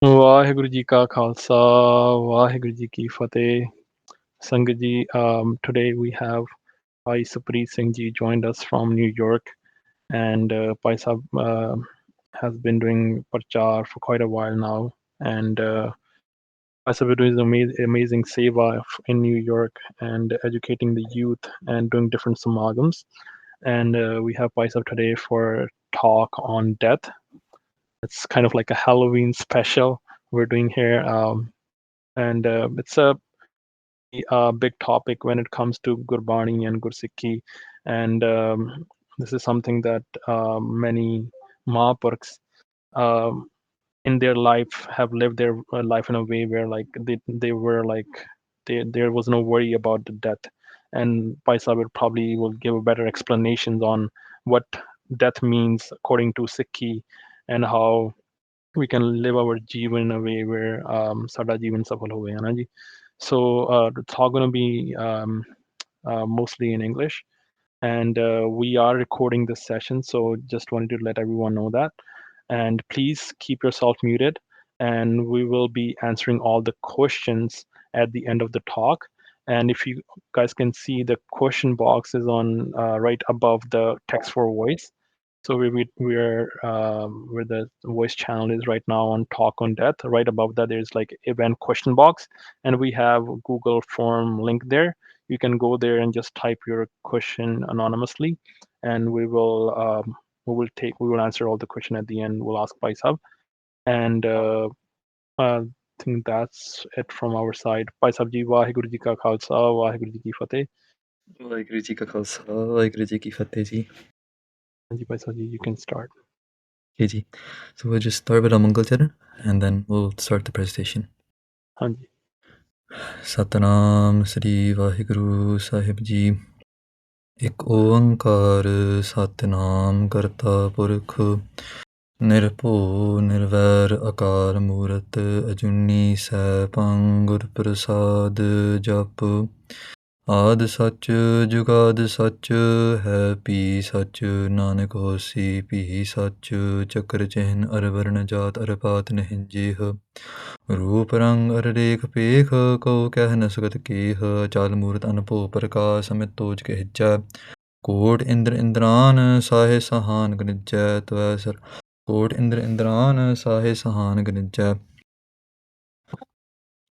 ਵਾਹਿਗੁਰੂ ਜੀ ਕਾ ਖਾਲਸਾ ਵਾਹਿਗੁਰੂ ਜੀ ਕੀ ਫਤਿਹ ਸੰਗਤ ਜੀ today we have Bhai Supreet Singh ji joined us from New York and Bhai Sahab has been doing prachar for quite a while now and Bhai Sahab is doing amazing seva in New York and educating the youth and doing different samagams and we have Bhai Sahab today for talk on death. It's kind of like a Halloween special we're doing here and it's a big topic when it comes to Gurbani and Gursikhi, and this is something that many Mahapurkhs um, in their life have lived their life in a way where like they were like there was no worry about the death, and Paisa will give a better explanations on what death means according to Sikhi and how we can live our jeevan in a way where sada jeevan safal hoਵੇ ਹੈ ਨਾ ਜੀ. So it's all going to be mostly in English, and we are recording this session. So just wanted to let everyone know that. And please keep yourself muted, and we will be answering all the questions at the end of the talk. And if you guys can see, the question box is on right above the text for voice. So we're where the voice channel is right now on Talk on Death. Right above that, there's like event question box, and we have Google form link there. You can go there and just type your question anonymously, and we will answer all the question at the end. We'll ask by sub, and I think that's it from our side. Bhai Sahab ji, Vaheguru ji ka Khalsa, Vaheguru ji ki Fateh. Waheguru ji ਕਾ ਖਾਲਸਾ ਵਾਹਿਗੁਰੂ ਜੀ ਕੀ ਫਤਿਹ ਜੀ Ji, Bhai Sahab ji, you can start. Okay ji. So we'll just start with a Mangal Charan and then we'll start the presentation. Hanji. Satnam Sri Vaheguru Sahib Ji. ਇੱਕ ਓੰਕਾਰ ਸਤਿਨਾਮ ਕਰਤਾ ਪੁਰਖ ਨਿਰਭਉ ਨਿਰਵੈਰ ਅਕਾਲ ਮੂਰਤ ਅਜੂਨੀ ਸੈਭੰ ਗੁਰ ਪ੍ਰਸਾਦ ਜਪ ਆਦਿ ਸੱਚ ਜੁਗਾਦਿ ਸੱਚ ਹੈ ਭੀ ਸੱਚ ਨਾਨਕ ਹੋਸੀ ਭੀ ਸੱਚ ਚੱਕਰ ਚਿਹਨ ਅਰ ਵਰਨ ਜਾਤ ਅਰ ਪਾਤ ਨਹਿੰਜੇਹ ਰੂਪ ਰੰਗ ਅਰ ਰੇਖ ਪੇਖ ਕਉ ਕਹਿ ਨ ਸਕਤ ਕੇਹ ਚਾਲ ਮੂਰਤ ਅਨਭਉ ਪ੍ਰਕਾਸ਼ ਅਮਿਤ ਤੋਜ ਕਹਿਜੈ ਕੋਟ ਇੰਦਰ ਇੰਦਰਾਨ ਸਾਹੇ ਸਹਾਨ ਗਨਿਜੈ ਤਵੈ ਸਰ ਕੋਟ ਇੰਦਰ ਇੰਦਰਾਨ ਸਾਹੇ ਸਹਾਨ ਗਨਿਜੈ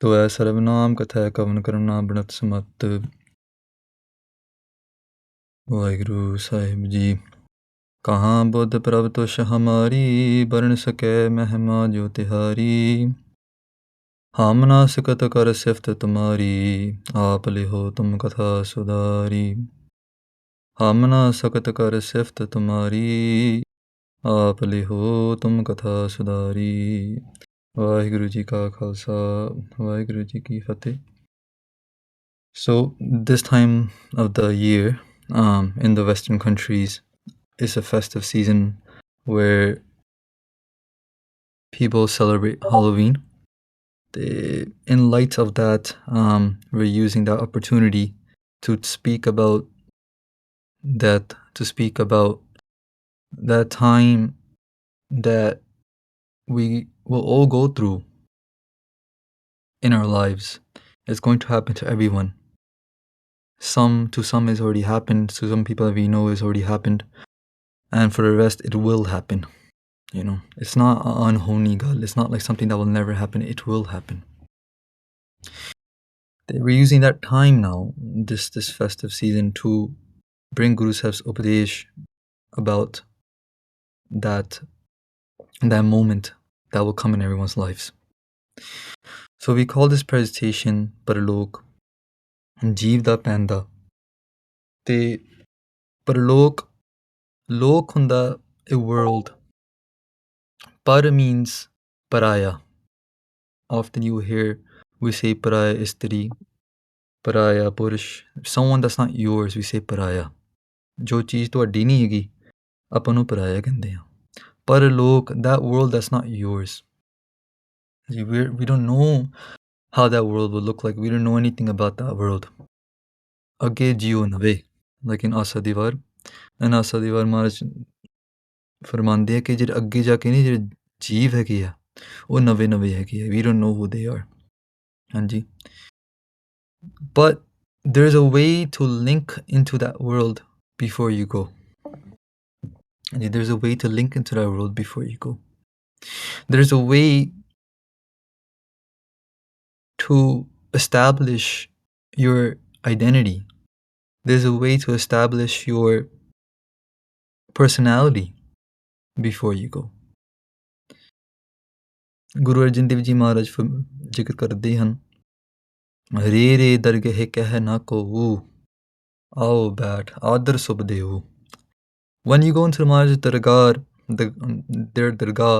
ਤਵੈ ਸਰਬਨਾਮ ਕਥੈ ਕਵਨ ਕਰਨਾ ਬਣਤ ਸਮਤ ਵਾਹਿਗੁਰੂ ਸਾਹਿਬ ਜੀ ਕਹਾਂ ਬੁੱਧ ਪ੍ਰਭ ਤੁਸ਼ ਹਮਾਰੀ ਬਰਨ ਸਕੈ ਮਹਿਮਾ ਜੋ ਤਿਹਾਰੀ ਹਮ ਨਾ ਸਕਤ ਕਰ ਸਿਫਤ ਤੁਮਾਰੀ ਆਪ ਲਿਹੋ ਤੁਮ ਕਥਾ ਸੁਧਾਰੀ ਹਮ ਨਾ ਸਕਤ ਕਰ ਸਿਫਤ ਤੁਮਾਰੀ ਆਪ ਲਿਹੋ ਤੁਮ ਕਥਾ ਸੁਧਾਰੀ ਵਾਹਿਗੁਰੂ ਜੀ ਕਾ ਖਾਲਸਾ ਵਾਹਿਗੁਰੂ ਜੀ ਕੀ ਫਤਿਹ So this time of the year in the Western countries is a festive season where people celebrate Halloween. In light of that, we're using that opportunity to speak about that, to speak about that time that we will all go through in our lives. It's going to happen to everyone. To some it's already happened, to some people we know it's already happened, and for the rest it will happen. You know, it's not unholy gal, it's not like something that will never happen, it will happen. We're using that time now, this festive season, to bring Guru Sahib's upadesh about that moment that will come in everyone's lives. So we call this presentation Parlok, Jeev da Panda. Te Parlok, Lok hunda a world. Par means Paraya. Often you hear we say Paraya Istri, Paraya Purush. Someone that's not yours, we say Paraya. Jo cheez ਤੁਹਾਡੀ ਨਹੀਂ ਹੈਗੀ ਆਪਾਂ ਨੂੰ ਪਰਾਇਆ ਕਹਿੰਦੇ ਆ Parlok, that world that's not yours. We don't know how that world will look like. We don't know anything about that world. ਅੱਗੇ ਜਿਉ ਨਵੇਂ ਲੇਕਿਨ ਆਸਾ ਦੀਵਾਰ ਮਾਰਚ ਫਰਮਾਉਂਦੇ ਆ ਕਿ ਜਿਹੜੇ ਅੱਗੇ ਜਾ ਕੇ ਨਹੀਂ ਜਿਹੜੇ ਜੀਵ ਹੈਗੇ ਆ ਉਹ ਨਵੇਂ ਹੈਗੇ ਆ, we don't know who they are, ਹਾਂਜੀ. But there's a way to link into that world before you go. There's a way to link into that world before you go. There's a way to establish your identity. There's a way to establish your personality before you go. Guru Arjan Dev ji ਮਹਾਰਾਜ ਜ਼ਿਕਰ ਕਰਦੇ ਹਨ, ਰੇ ਦਰਗਹਿ ਕਹਿ ਨਾ ਕੋ ਆਓ ਬੈਠ ਆਦਰ ਸੁਭ ਦੇਵ. When you go into the Maharaj's their dargah,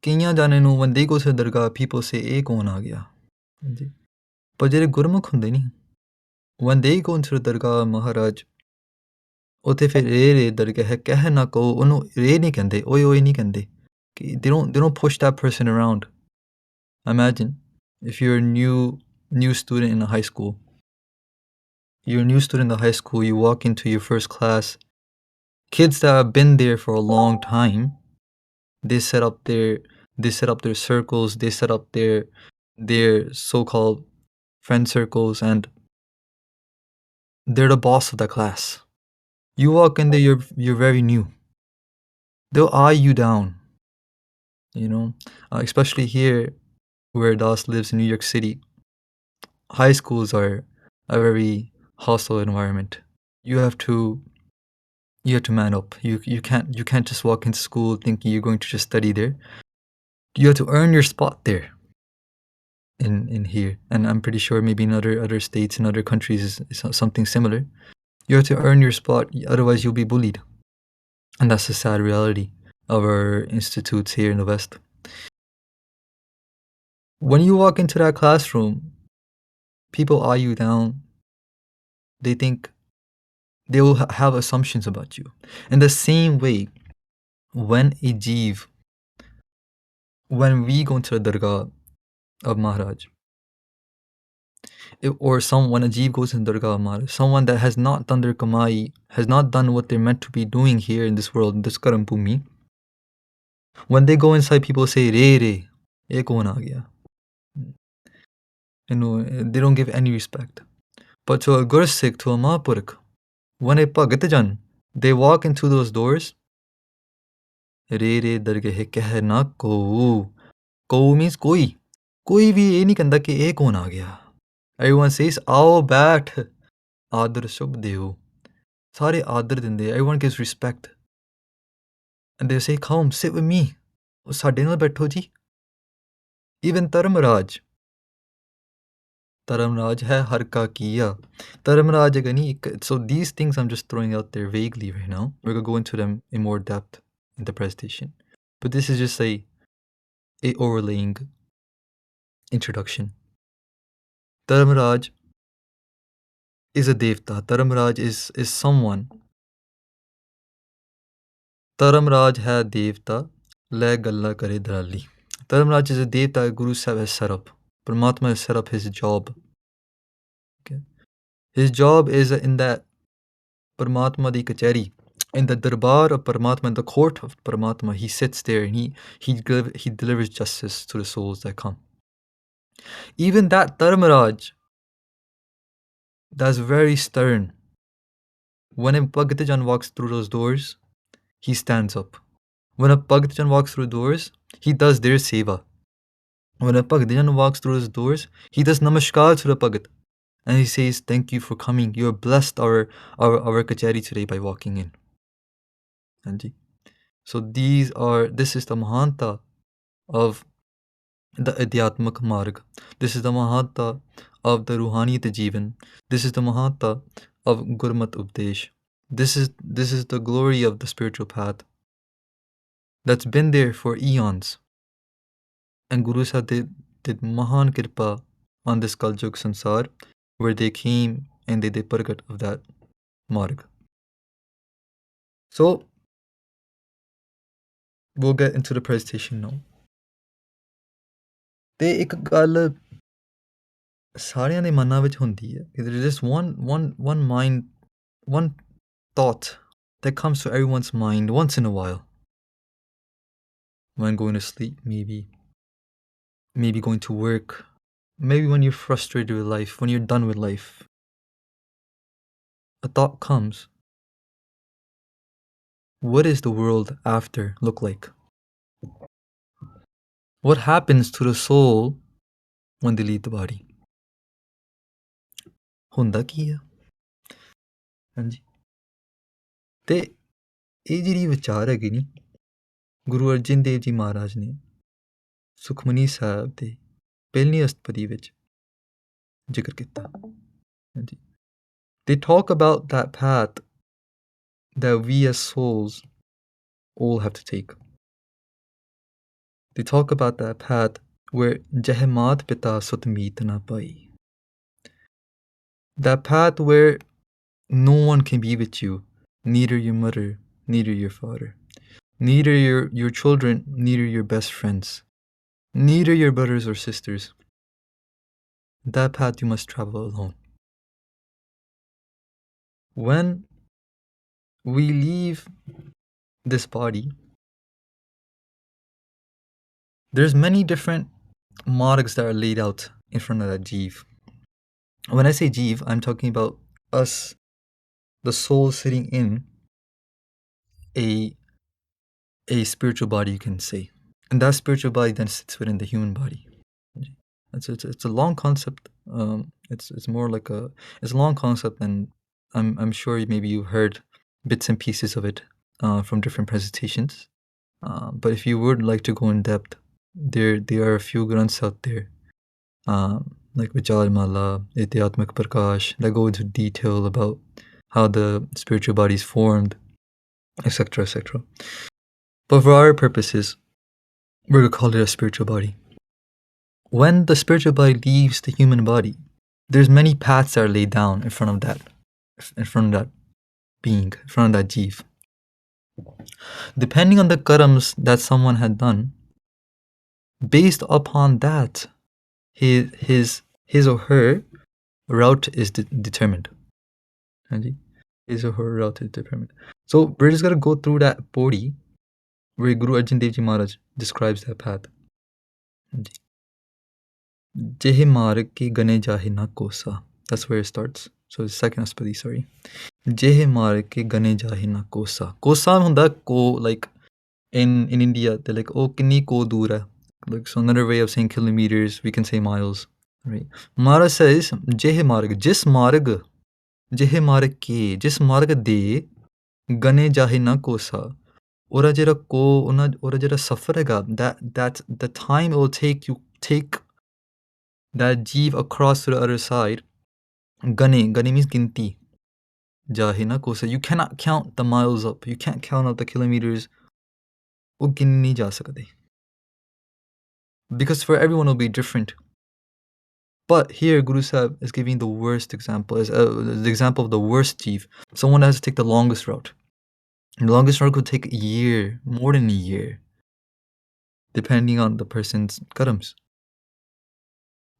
ਕਈਆਂ ਜਾਣੇ ਨੂੰ when they go to the dargah, people say ਇਹ ਕੌਣ ਆ ਗਿਆ, ਪਰ ਜਿਹੜੇ ਗੁਰਮੁਖ ਹੁੰਦੇ ਨਹੀਂ, when they go into the dargah ਮਹਾਰਾਜ, ਉੱਥੇ ਫਿਰ ਰੇ ਦਰਗਹਿ ਕਹਿ ਨਾ ਕੋ, ਉਹਨੂੰ ਰੇ ਨਹੀਂ ਕਹਿੰਦੇ, ਓਏ ਨਹੀਂ ਕਹਿੰਦੇ. They don't push that person around. Imagine if you're a new student in a high school. You're a new student in the high school, you walk into your first class. Kids that have been there for a long time, they set up their circles, they set up their so-called friend circles, and they're the boss of the class. You walk in there, you're very new. They'll eye you down. Especially here where Das lives in New York City, high schools are a very hostile environment. You have to man up. You can't just walk into school thinking you're going to just study there. You have to earn your spot there in here, and I'm pretty sure maybe in other states and other countries is something similar. You have to earn your spot, otherwise you'll be bullied, and that's the sad reality of our institutes here in the West. When you walk into that classroom, people eye you down. They think they will have assumptions about you. In the same way, when we go into the dargah of Maharaj, or when a jeev goes into the dargah of Maharaj, someone that has not done their kamai, has not done what they're meant to be doing here in this world, in this karam bhumi, when they go inside, people say, re, ye kaun aa gaya? They don't give any respect. But to a Gur Sikh, to a Mahapurakh, when a Bhagat Jan, they walk into those doors, re dargah keh na ko. Ko means koi bhi ye nahi kehta ki ye kaun aa gaya. Everyone says, aao baith adar shubh deo. Sare adar dinde, everyone gives respect, and they say, come sit with me, sade naal baitho ji. Even Dharamraj hai har ka kiya. Dharamraj hai nahi. So these things I'm just throwing out there vaguely right now. We're going to go into them in more depth in the presentation. But this is just a overlaying introduction. Dharamraj is a devta. Dharamraj is someone. Dharamraj hai devta, le galla kare dalali. Dharamraj is a devta Guru Sahib has set up. Paramatma has set up his job. Okay. His job is in that Paramatma di kachari, in the darbar of Paramatma, in the court of Paramatma. He sits there and he delivers justice to the souls that come. Even that Dharamraj, that's very stern. When a Bhagatajan walks through those doors, he stands up. When a Bhagatajan walks through doors, he does their seva. When a Bhagatajan walks through his doors, he does namaskar to the Bhagat. And he says, thank you for coming. You have blessed our kachari today by walking in. Anji. So this is the Mahanta of the Adhyatmak Marg. This is the Mahanta of the Ruhaniyat Jeevan. This is the Mahanta of Gurmat Updesh. This is the glory of the spiritual path that's been there for eons. And Guru Sahib did Mahan Kirpa on this Kaljug Sansar, where they came and they did Pragat of that Marg. So, we'll get into the presentation now. ਤੇ ਇੱਕ ਗੱਲ ਸਾਰਿਆਂ ਦੇ ਮਨਾਂ ਵਿੱਚ ਹੁੰਦੀ ਹੈ ਕਿ there is just one mind, one thought that comes to everyone's mind once in a while. when going to sleep, maybe going to work, maybe when you're frustrated with life, when you're done with life, a thought comes. What does the world after look like? What happens to the soul when they leave the body? ਹੁੰਦਾ ਕੀ ਆ? ਹਾਂਜੀ ਤੇ ਇਹ ਜਿਹੜੀ ਵਿਚਾਰ ਹੈਗੀ ਨੀ ਗੁਰੂ ਅਰਜਨ ਦੇਵ ਜੀ ਮਹਾਰਾਜ ਨੇ ਸੁਖਮਨੀ ਸਾਹਿਬ ਦੇ ਪਹਿਲੀ ਅਸਤਪਦੀ ਵਿੱਚ ਜ਼ਿਕਰ ਕੀਤਾ ਹਾਂਜੀ they talk about that path that we as souls all have to take. They talk about that path where Jehmat Pita Sutmeet Na Pai. That path where no one can be with you, neither your mother, neither your father, neither your children, neither your best friends, neither your brothers or sisters. That path you must travel alone. When we leave this body, there's many different marks that are laid out in front of that jeev. When I say jeev, I'm talking about us, the soul sitting in a spiritual body, you can say. And that spiritual body then sits within the human body. It's a long concept. It's more like it's a long concept, and I'm sure maybe you've heard bits and pieces of it from different presentations. But if you would like to go in depth, there are a few grunts out there, like Vichar Mala, Ityatmak Prakash, that go into detail about how the spiritual body is formed, etc., etc. But for our purposes, we're going to call it a spiritual body. When the spiritual body leaves the human body, there's many paths that are laid down in front of that being, in front of that jeev. Depending on the karams that someone had done, based upon that, his or her route is determined. His or her route is determined. So we're just going to go through that body where Guru Arjan Dev Ji Maharaj describes that path. Jehe marg ke gane jahe na kosa. That's where it starts. So the second aspadi, sorry. Jehe marg ke gane jahe na kosa. Kosa hunda ko, like in India, they're like, oh, kinni ko dur hai. Like, so another way of saying kilometers, we can say miles. Right. Mara says, jehe marg, jis marg, jehe marg ke, jis marg de, gane jahe na kosa. Ora jera ko, ora jera safar hega, that the time it will take you take that jeev across to the other side. Gane means ginti. Jahe na kosa. You cannot count the miles up. You can't count out the kilometers. वो गिन नहीं जा सकते. Because for everyone it will be different. But here Guru Sahib is giving the worst example, as the example of the worst jeev. Someone has to take the longest route. And the longest route could take a year, more than a year, depending on the person's karams.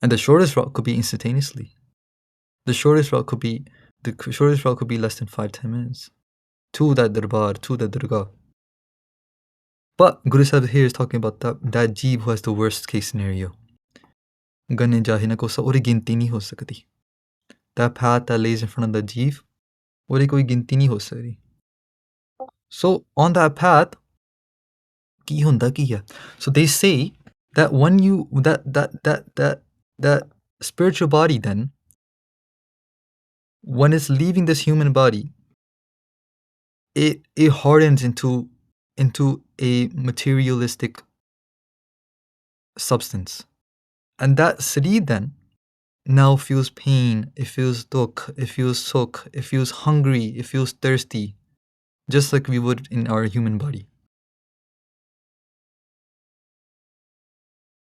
And the shortest route could be instantaneously. The shortest route could be less than 5-10 minutes. To that darbar, to that durga. But Guru Sahib here is talking about that jeev who has the worst case scenario. Gane jahe na kosa ori ginti nahi ho sakti. That path that lays in front of the jeev, ori koi ginti nahi ho sakti. So on that path, ki hunda ki hai? So they say that when you that spiritual body then, when it's leaving this human body, it hardens into a materialistic substance. And that Sri then now feels pain, it feels dukh, it feels sukh, it feels hungry, it feels thirsty, just like we would in our human body.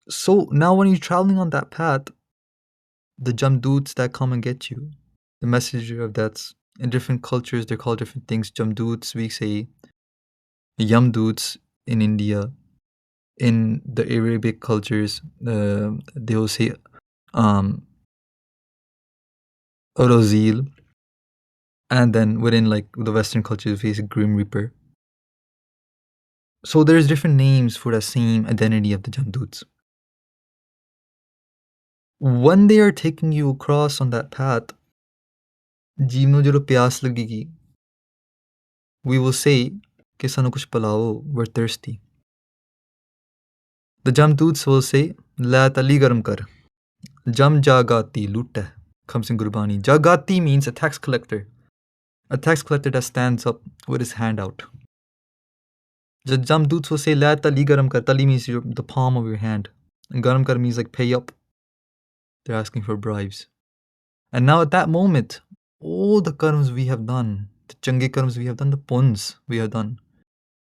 So now when you're traveling on that path, the jamdoots that come and get you, the messenger of deaths, in different cultures they're called different things. Jamdoots, we say yamdoots in India. In the Arabic cultures, they will say Orozil. And then within like the Western cultures, we say Grim Reaper. So there's different names for the same identity of the Jamduts. When they are taking you across on that path, ਜੀਵ ਨੂੰ ਜਦੋਂ ਪਿਆਸ ਲੱਗੇਗੀ, we will say ਕਿ ਸਾਨੂੰ ਕੁਝ ਪਿਲਾਓ, we're thirsty. The Jamduts will say, ਲੈ ਤਲੀ ਗਰਮ ਕਰ, ਜਮ ਜਾਗਾਤੀ ਲੁੱਟ ਹੈ, comes in Gurbani. Jagati means a tax collector. A tax collector that stands up with his hand out. The Jamduts will say, ਲੈ ਤਲੀ ਗਰਮ ਕਰ. Tali means the palm of your hand. And garam kar means like pay up. They're asking for bribes. And now at that moment, all the karmas we have done, the change karmas we have done, the puns we have done,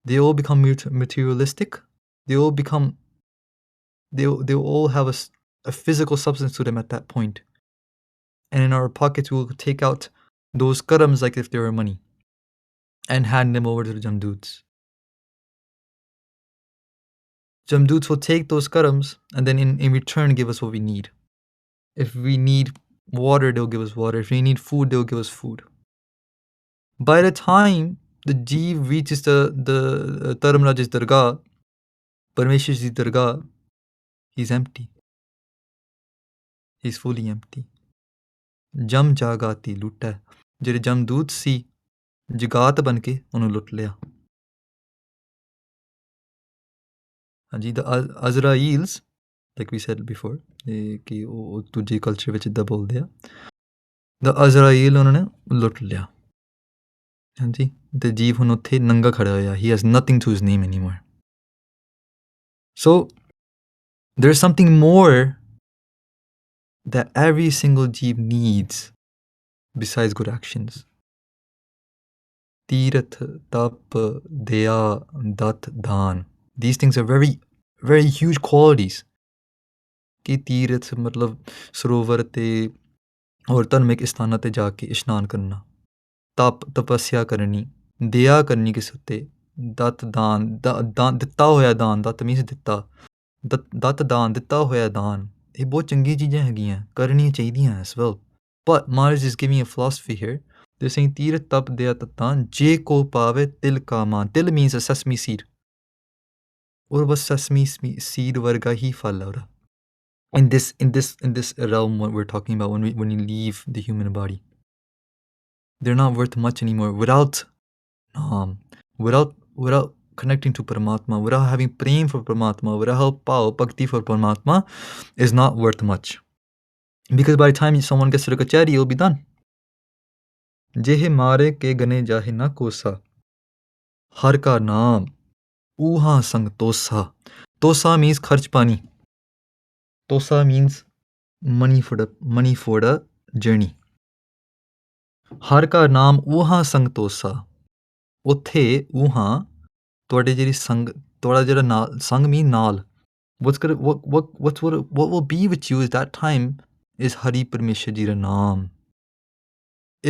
they all become materialistic. They all become, they all have a physical substance to them at that point. And in our pockets, we'll take out those karams like if they were money and hand them over to the Jamduts. Jamduts will take those karams and then in return give us what we need. If we need water, they'll give us water. If we need food, they'll give us food. By the time the jeev reaches the Dharamraj's dargah, Parmeshwar's dargah, he's empty. He's fully empty. Jam jagati lutta. ਜਿਹੜੇ ਜਮਦੂਤ ਸੀ ਜਗਾਤ ਬਣ ਕੇ ਉਹਨੂੰ ਲੁੱਟ ਲਿਆ. ਹਾਂਜੀ, the Azraels, like we said before, ਕਿ ਉਹ ਦੂਜੇ culture ਵਿੱਚ ਇੱਦਾਂ ਬੋਲਦੇ ਆ, the Azrael ਉਹਨਾਂ ਨੇ ਲੁੱਟ ਲਿਆ. ਹਾਂਜੀ, ਤੇ ਜੀਵ ਹੁਣ ਉੱਥੇ ਨੰਗਾ ਖੜਾ ਹੋਇਆ. He has nothing to his name anymore. So there's something more that every single jeev needs besides good actions. Tirat, tap, daya, dat, dhan. These things are very, very huge qualities. ਕਿ ਤੀਰਥ ਮਤਲਬ ਸਰੋਵਰ ਤੇ ਹੋਰ ਧਾਰਮਿਕ ਸਥਾਨਾਂ ਤੇ ਜਾ ਕੇ ਇਸ਼ਨਾਨ ਕਰਨਾ, ਤਪ ਤਪੱਸਿਆ ਕਰਨੀ, ਦਇਆ ਕਰਨੀ ਕਿਸੇ ਉੱਤੇ, ਦੱਤ ਦਾਨ, ਦਿੱਤਾ ਹੋਇਆ ਦਾਨ, ਦੱਤ ਮੀਨਸ ਦਿੱਤਾ, ਦੱਤ ਦਾਨ, ਦਿੱਤਾ ਹੋਇਆ ਦਾਨ, ਇਹ ਬਹੁਤ ਚੰਗੀਆਂ ਚੀਜ਼ਾਂ ਹੈਗੀਆਂ, ਕਰਨੀਆਂ ਚਾਹੀਦੀਆਂ as well. But Maharaj is giving a philosophy here. They're saying ਤੀਰਥ ਤਪ ਦਇਆ ਤਤਾਨ ਜੇ ਕੋ ਪਾਵੇ ਤਿਲ ਕਾ ਮਾਨ. ਤਿਲ means a sesame seed. ਔਰ ਬਸ sesame seed ਵਰਗਾ ਹੀ ਫਲ ਹੈ ਉਹਦਾ. In this realm, what we're talking about, when you leave the human body, they're not worth much anymore. Without connecting to Paramatma, without having prem for Paramatma, without pao bhakti for Paramatma, is not worth much. Because by the time someone gets to the kachari, it'll be done. Jehe mare ke gane jahe na kosa, har ka naam uha sang tosa. Tosa means kharch pani. Tosa means money for the journey. Har ka naam uha sang tosa. Uthe uha ਤੁਹਾਡੇ ਜਿਹੜੀ ਸੰਗ, ਤੁਹਾਡਾ ਜਿਹੜਾ ਨਾਲ, ਸੰਗ mean ਨਾਲ. What will be with you at that time is Hari Parmeshwar Ji ਦਾ ਨਾਮ.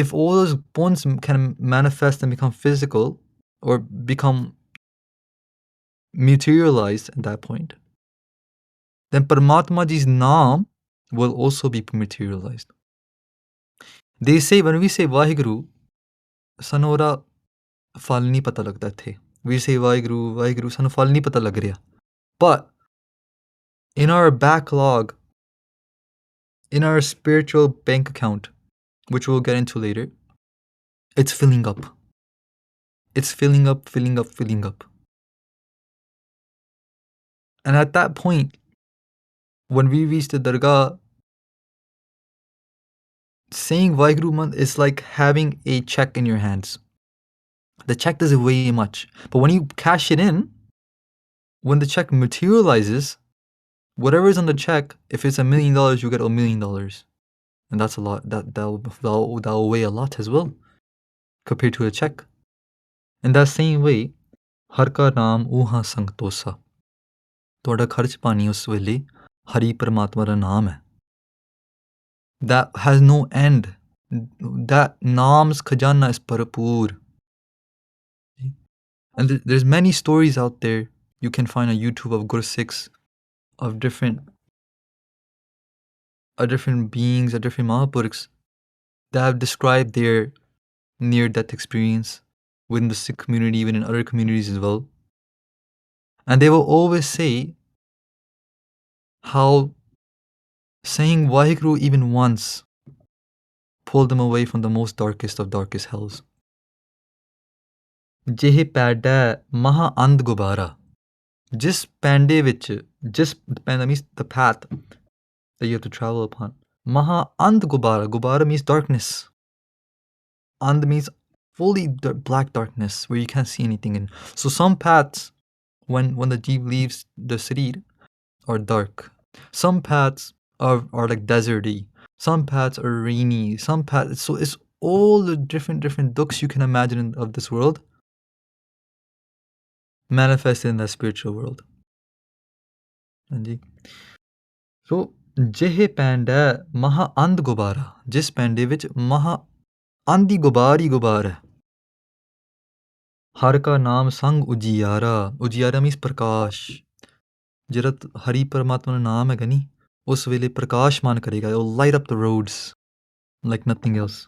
If all those bonds can manifest and become physical or become materialized at that point, then Paramatma Ji's naam will also be materialized. They say, when we say Vaheguru, ਸਾਨੂੰ ਉਹਦਾ ਫਲ ਨਹੀਂ ਪਤਾ ਲੱਗਦਾ ਇੱਥੇ. We say Vaheguru, Vaheguru, ਸਾਨੂੰ ਫਲ ਨਹੀਂ ਪਤਾ ਲੱਗ ਰਿਹਾ. But in our backlog, in our spiritual bank account, which we'll get into later, it's filling up. It's filling up, filling up, filling up. And at that point, when we reach the dargah, saying Vaheguru Mantra is like having a check in your hands. The check doesn't weigh much. But when you cash it in, when the check materializes, whatever is on the check, if it's $1 million, you get $1 million. And that's a lot. That'll weigh a lot as well, compared to a check. In that same way, har ka naam uha sang tosa. ਤੁਹਾਡਾ ਖਰਚ ਪਾਣੀ ਉਸ ਵੇਲੇ ਹਰੀ ਪਰਮਾਤਮਾ ਦਾ ਨਾਮ ਹੈ. That has no end. That naam's khajana is parapur. And there's many stories out there you can find on YouTube of Guru Sikhs, of different beings, of different Mahapurukhs that have described their near-death experience within the Sikh community, even in other communities as well. And they will always say how saying Waheguru even once pulled them away from the most darkest of darkest hells. Jehe ਪੈਡਾ ਮਹਾ ਅੰਧ ਗੁਬਾਰਾ ਜਿਸ ਪੈਂਡੇ ਵਿੱਚ ਜਿਸ ਪੈਂਡਾ means the path that you have to travel upon. Maha and gubara. Gubara means darkness. And means fully black darkness where you can't see anything in. So some paths, when the jeep leaves the city, are dark. Some paths are like deserty. Some paths are rainy. Some paths. So it's all the different dukhs you can imagine of this world manifested in that spiritual world. So ਜਿਹੇ ਪੈਂਡਾ ਮਹਾ ਅੰਧ ਗੁਬਾਰਾ ਜਿਸ ਪੈਂਡੇ ਵਿੱਚ ਮਹਾ ਆਂਦੀ ਗੁਬਾਰ ਹੀ ਗੁਬਾਰ ਹੈ ਹਰ ਕਾ ਨਾਮ ਸੰਗ ਉਜਿਆਰਾ ਉਜਿਆਰਾ ਮੀਨਸ ਪ੍ਰਕਾਸ਼ ਜਿਹੜਾ ਹਰੀ ਪਰਮਾਤਮਾ ਦਾ ਨਾਮ ਹੈਗਾ ਨਹੀਂ ਉਸ ਵੇਲੇ ਪ੍ਰਕਾਸ਼ਮਾਨ ਕਰੇਗਾ it will light up the roads like nothing else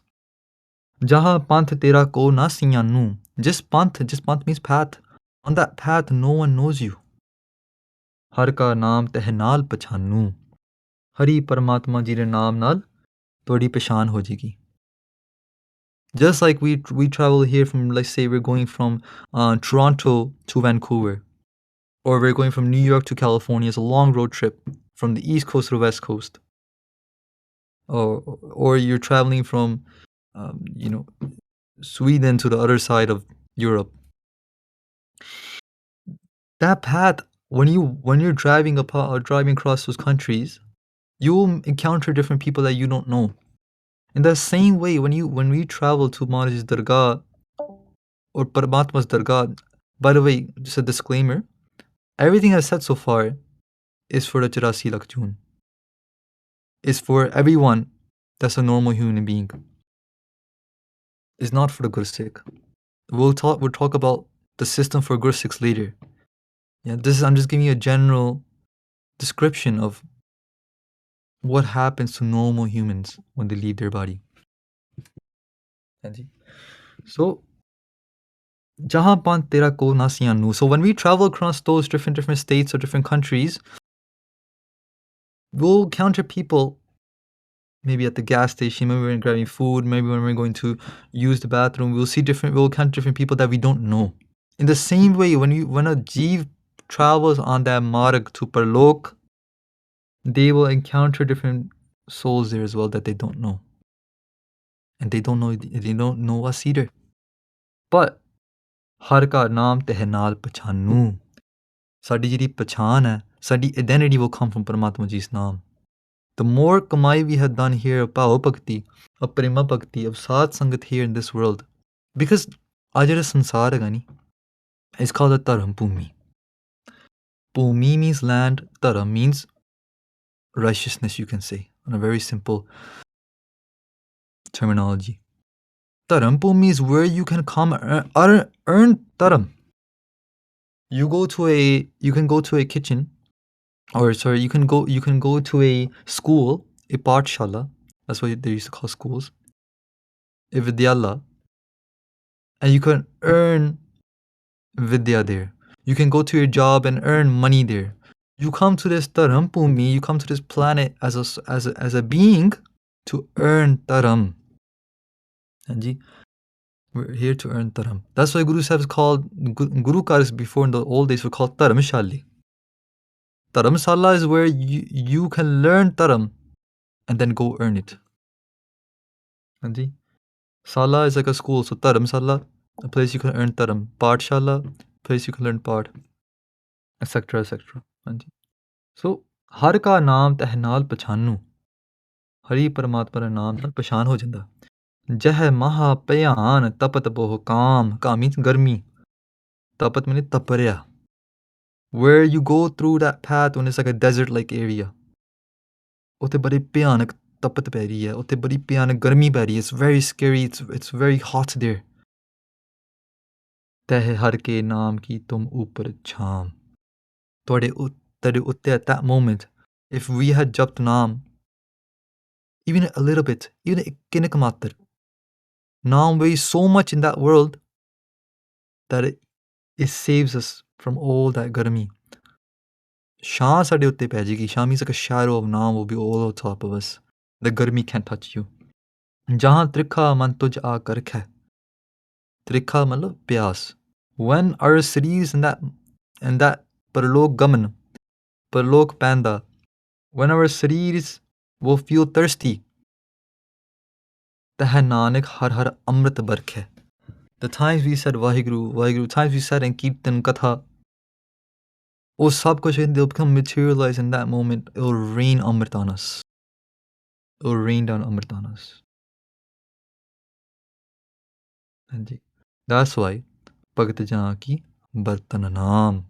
ਜਹਾਂ ਪੰਥ ਤੇਰਾ ਕੋ ਨਾ ਸਿਆਨੂੰ ਜਿਸ ਪੰਥ means path on that path no one knows you ਹਰ ਕਾ ਨਾਮ ਤਹਿ ਨਾਲ ਪਛਾਨੂ ਹਰੀ ਪਰਮਾਤਮਾ ਜੀ ਦੇ ਨਾਮ ਨਾਲ ਤੁਹਾਡੀ ਪਛਾਣ ਹੋ ਜਾਏਗੀ just like we travel here from, let's say we're going from Toronto to Vancouver or we're going from New York to California. It's a long road trip from the east coast to the west coast, or you're traveling from Sweden to the other side of Europe. That path, when you're driving across those countries, you'll encounter different people that you don't know. In the same way, when we travel to Maharaji's Dargah or Paramatma's Dargah, by the way, just a disclaimer, everything I've said so far is for the 84 lakh June. Is for everyone that's a normal human being. It's not for the Gursikh. We'll talk about the system for Gursikhs later. Yeah, I'm just giving you a general description of what happens to normal humans when they leave their body. So Jahan pan tera ko na siyanu. So when we travel across those different states or different countries, we'll encounter people maybe at the gas station, maybe when we're grabbing food, maybe when we're going to use the bathroom, we'll encounter different people that we don't know. In the same way, when a jeev travels on that marg to Parlok, they will encounter different souls there as well that they don't know. And they don't know us either. But ਹਰ ਕਾ ਨਾਮ ਤਹਿ ਨਾਲ ਪਛਾਨੂ ਸਾਡੀ ਜਿਹੜੀ ਪਛਾਣ ਹੈ ਸਾਡੀ identity will come from Paramatma Ji's name. The more kamai we have done here of Bhao Bhakti, of Prema Bhakti, of Sad Sangat here in this world, because aaj ਜਿਹੜਾ sansar ਹੈਗਾ ਨੀ it's called a Dharam Bhumi. Bhumi means land, Dharam means righteousness, you can say, on a very simple terminology. Dharam Bhumi is where you can come earn Dharam. You can go to a kitchen, or sorry, you can go to a school, a pathshala, that's what they used to call schools, a vidyala, and you can earn vidya there. You can go to your job and earn money there. You come to this Dharam Bhumi, you come to this planet as a being to earn Dharam. Anji, we're here to earn Dharam. That's why Guru Sahib is called, Guru Cars before in the old days were called Dharamshali. Dharamsala is where you can learn Dharam and then go earn it. Anji, Sala is like a school, so Dharamsala, a place you can earn Dharam. Pathshala, a place you can learn Path, etc. etc. Anji. So, har ka naam teh naal pachanu. Hari Paramatma da naam naal pachan ho janda. Jeh maha payan tapat boh kaam. Kaam means garmi. Tapat means taparya. Where you go through that path when it's like a desert-like area. Utte bade bhayanak tapat pੈ ਰਹੀ ਹੈ ਉੱਥੇ ਬੜੀ ਭਿਆਨਕ ਗਰਮੀ ਪੈ ਰਹੀ ਹੈ it's very scary it's very hot there ਤਹਿ ਹਰ ਕੇ ਨਾਮ ਕੀ ਤੁਮ ਉੱਪਰ ਛਾਮ ਤੁਹਾਡੇ ਉੱਤੇ at that moment if we had japt naam even a little bit even ਇੱਕ ਕਿਨਕ ਮਾਤਰ naam weighs so much in that world that it saves us from all that garmi. Shah sade utte pੈ jayegi. Shah means like a shadow of Naam will be all on top of us. The garmi can't touch you. Jahan trikha man tuj aa kar khay. Trikha matlab pyas. When our cities and that parlok gaman, parlok panda, when our cities will feel thirsty, taha nanak har har amrit barkhe. The times we said Vaheguru, Vaheguru, times we said in Kirtan Katha, oh sab kuch they'll become materialized in that moment. It will rain amrit on us. It will rain down amrit on us. That's why Bhagat Jana ki Bartan Naam.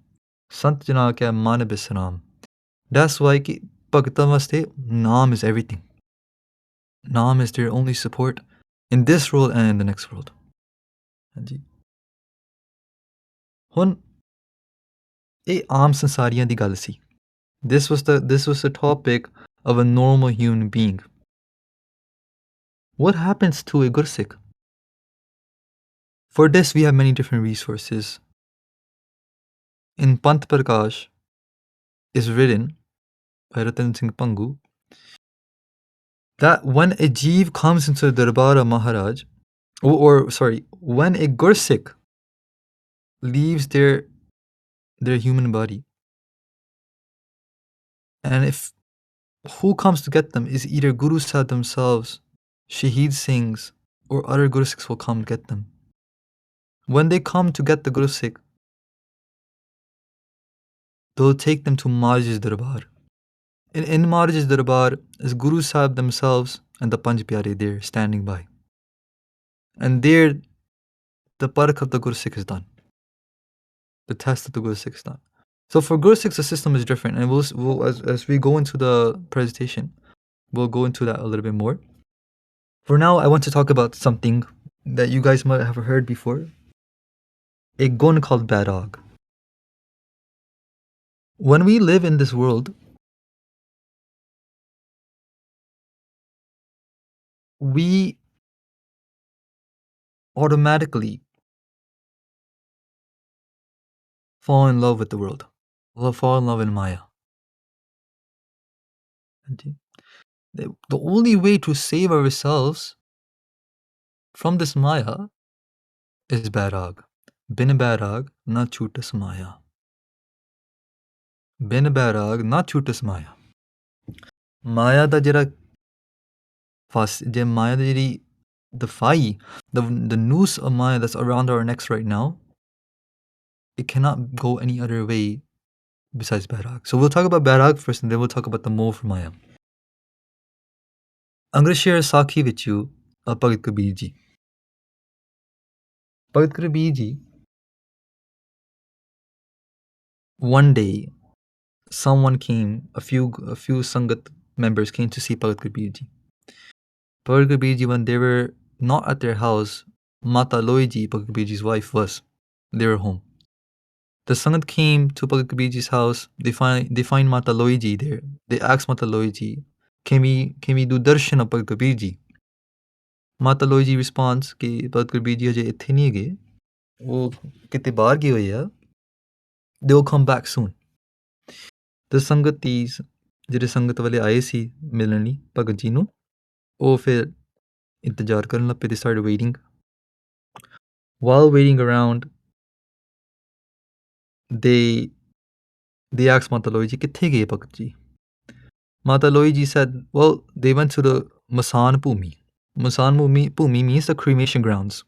Sant Jana kya Man Bisram. That's why ki Bhagata vaste Naam is everything. Naam is their only support in this world and in the next world. ਹੁਣ ਇਹ ਆਮ ਸੰਸਾਰੀਆਂ ਦੀ ਗੱਲ ਸੀ. This was the topic of a normal human being. What happens to a Gursikh? For this, we have many different resources. In Pant Prakash is written by Ratan Singh Pangu that when a jeev comes into the Darbar of Maharaj, when a Gursikh leaves their human body, and if who comes to get them is either Guru Sahib themselves, Shaheed Singhs, or other Guru Sikhs will come get them. When they come to get the Guru Sikh, they'll take them to Maharaj's Darbar. In Maharaj's Darbar is Guru Sahib themselves and the Panj Pyare there standing by. And there, the parak of the Guru Sikh is done. The test of the Guru Sikh is done. So for Guru Sikhs, the system is different. And we'll as we go into the presentation, we'll go into that a little bit more. For now, I want to talk about something that you guys might have heard before. A gun called Bairag. When we live in this world, we automatically fall in love with the world. We'll fall in love in Maya. The only way to save ourselves from this Maya is Bairag. Bin Bairag na chutas Maya. Bin Bairag na chutas Maya. Maya da jira Maya da jiri the fai, the noose of Maya that's around our necks right now, it cannot go any other way besides Bairag. So we'll talk about Bairag first, and then we'll talk about the move for Maya. I'm going to share a Sakhi with you of Bhagat Kabir ji. Bhagat Kabir ji, one day, someone came, a few Sangat members came to see Bhagat Kabir ji. Bhagat Kabir ji, when they were not at their house, Mata Loi ji, Bhagat Kabir ji's wife, was. They were home. The Sangat came to Bhagat Kabir ji's house. They find Mata Loi ji there. They asked Mata Loi ji, can we do darshan of Bhagat Kabir ji? Mata Loi ji responds कि Bhagat Kabir ji अजे इत्थे नहीं गए, वो किते बाहर गए हुए आ. They will come back soon. The Sangatis, ਜਿਹੜੇ ਸੰਗਤ ਵਾਲੇ ਆਏ ਸੀ ਮਿਲਣ ਲਈ ਭਗਤ ਜੀ ਨੂੰ, ਉਹ ਫਿਰ ਇੰਤਜ਼ਾਰ ਕਰਨ ਲੱਗ ਪਏ. They started waiting. While waiting around, they asked Mata Loi ji, ਕਿੱਥੇ ਗਏ Bhagat ji? Mata Loi ji said, well, they went to the Masan Bhumi. Masan Bhumi means the cremation grounds.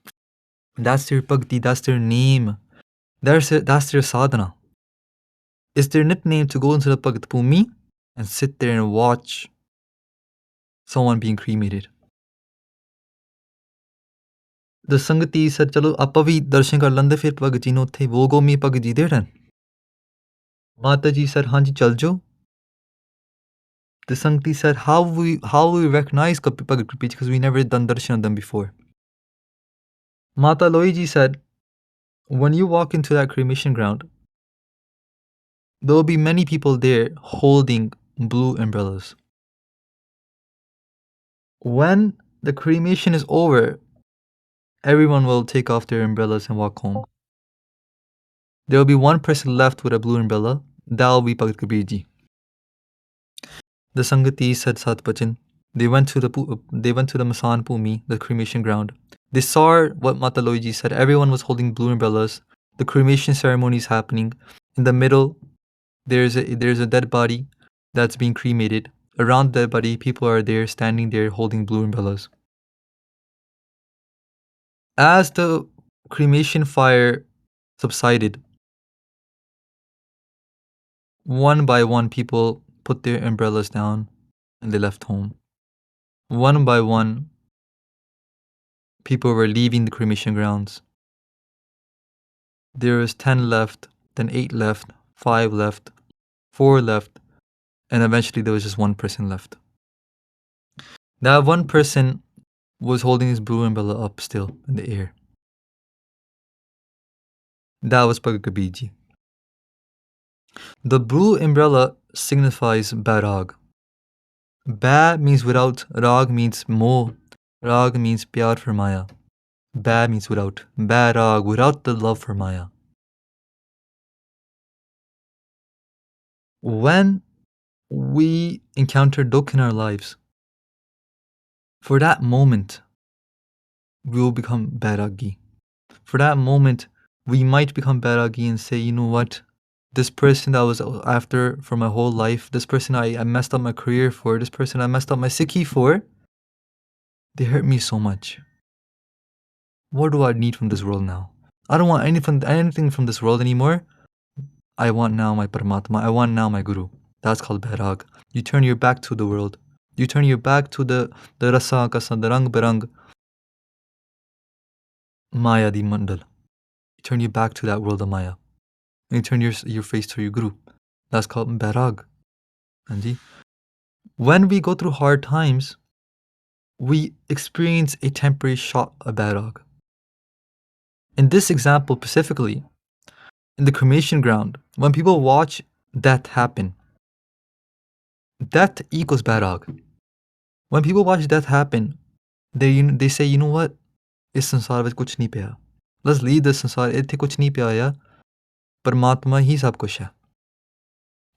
That's their bhakti, that's their name, that's their sadhana. It's their nickname to go into the Bhagat Bhumi and sit there and watch someone being cremated. The Sangati said, chalo ਆਪਾਂ ਵੀ ਦਰਸ਼ਨ ਕਰ ਲੈਂਦੇ ਫਿਰ ਭਗਤ ਜੀ ਨੂੰ ਉੱਥੇ ਵੋ ਗੋਮੀ ਭਗਤ ਜੀ ਦੇ ਰਹਿਣ. Mata ji said, ਹਾਂਜੀ ਚੱਲ ਜਾਓ. The Sangati said, how will we recognize Bhagat Kabir because we never done darshan of them before. Mata Loi ji said, when you walk into that cremation ground, there will be many people there holding blue umbrellas. When the cremation is over, everyone will take off their umbrellas and walk home. There will be one person left with a blue umbrella. That will be Bhagat Kabir Ji. The Sangati said Satbachan. They went to the Masan Bhumi, the cremation ground. They saw what Mata Loiji said. Everyone was holding blue umbrellas. The cremation ceremony is happening. In the middle, there's a dead body that's being cremated. Around the dead body, people are there, standing there, holding blue umbrellas. As the cremation fire subsided, one by one, people put their umbrellas down and they left home. One by one, people were leaving the cremation grounds. There was 10 left, then 8 left, 5 left, 4 left, and eventually there was just one person left. That one person was holding his blue umbrella up still in the air. That was Bhagat Kabir Ji. The blue umbrella signifies Bairag. Ba means without, Rag means mo, Rag means pyar for Maya. Ba means without, Bairag, without the love for Maya. When we encounter dukh in our lives, for that moment, we will become Bairagi. For that moment, we might become Bairagi and say, you know what? This person that I was after for my whole life, this person I messed up my career for, this person I messed up my Sikhi for, they hurt me so much. What do I need from this world now? I don't want anything from this world anymore. I want now my Paramatma. I want now my Guru. That's called Bairag. You turn your back to the world. You turn your back to the rasa, kasa, the rang barang, Maya di mandal. You turn your back to that world of Maya. And you turn your face to your Guru. That's called Bairag. Anji. When we go through hard times, we experience a temporary shot of Bairag. In this example specifically, in the cremation ground, when people watch death happen, death equals Bairag. When people watch death happen, they say, you know what? इस संसार ਵਿੱਚ ਕੁਝ ਨਹੀਂ ਪਿਆ. Let's leave this ਸੰਸਾਰ. ਇੱਥੇ ਕੁਝ ਨਹੀਂ ਪਿਆ ਆ. ਪਰਮਾਤਮਾ ਹੀ ਸਭ ਕੁਝ ਹੈ.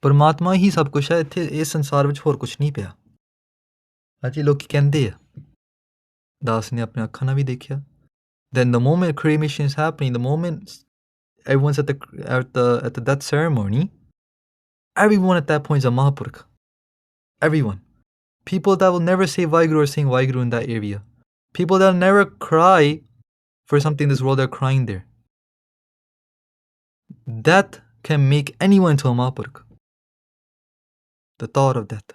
ਪਰਮਾਤਮਾ ਹੀ ਸਭ ਕੁਝ ਹੈ. ਇੱਥੇ ਇਸ ਸੰਸਾਰ ਵਿੱਚ ਹੋਰ ਕੁਝ ਨਹੀਂ ਪਿਆ. ਹਾਂਜੀ ਲੋਕੀ ਕਹਿੰਦੇ ਆ. ਦਾਸ ਨੇ ਆਪਣੇ ਅੱਖਾਂ ਨਾਲ ਵੀ ਦੇਖਿਆ. Then the moment cremation is happening, the moment everyone's at the death ceremony, everyone at that point is a Mahapurkh. Everyone. People that will never say Vaheguru are saying Vaheguru in that area. People that will never cry for something in this world are crying there. Death can make anyone into a Mahapurkh. The thought of death.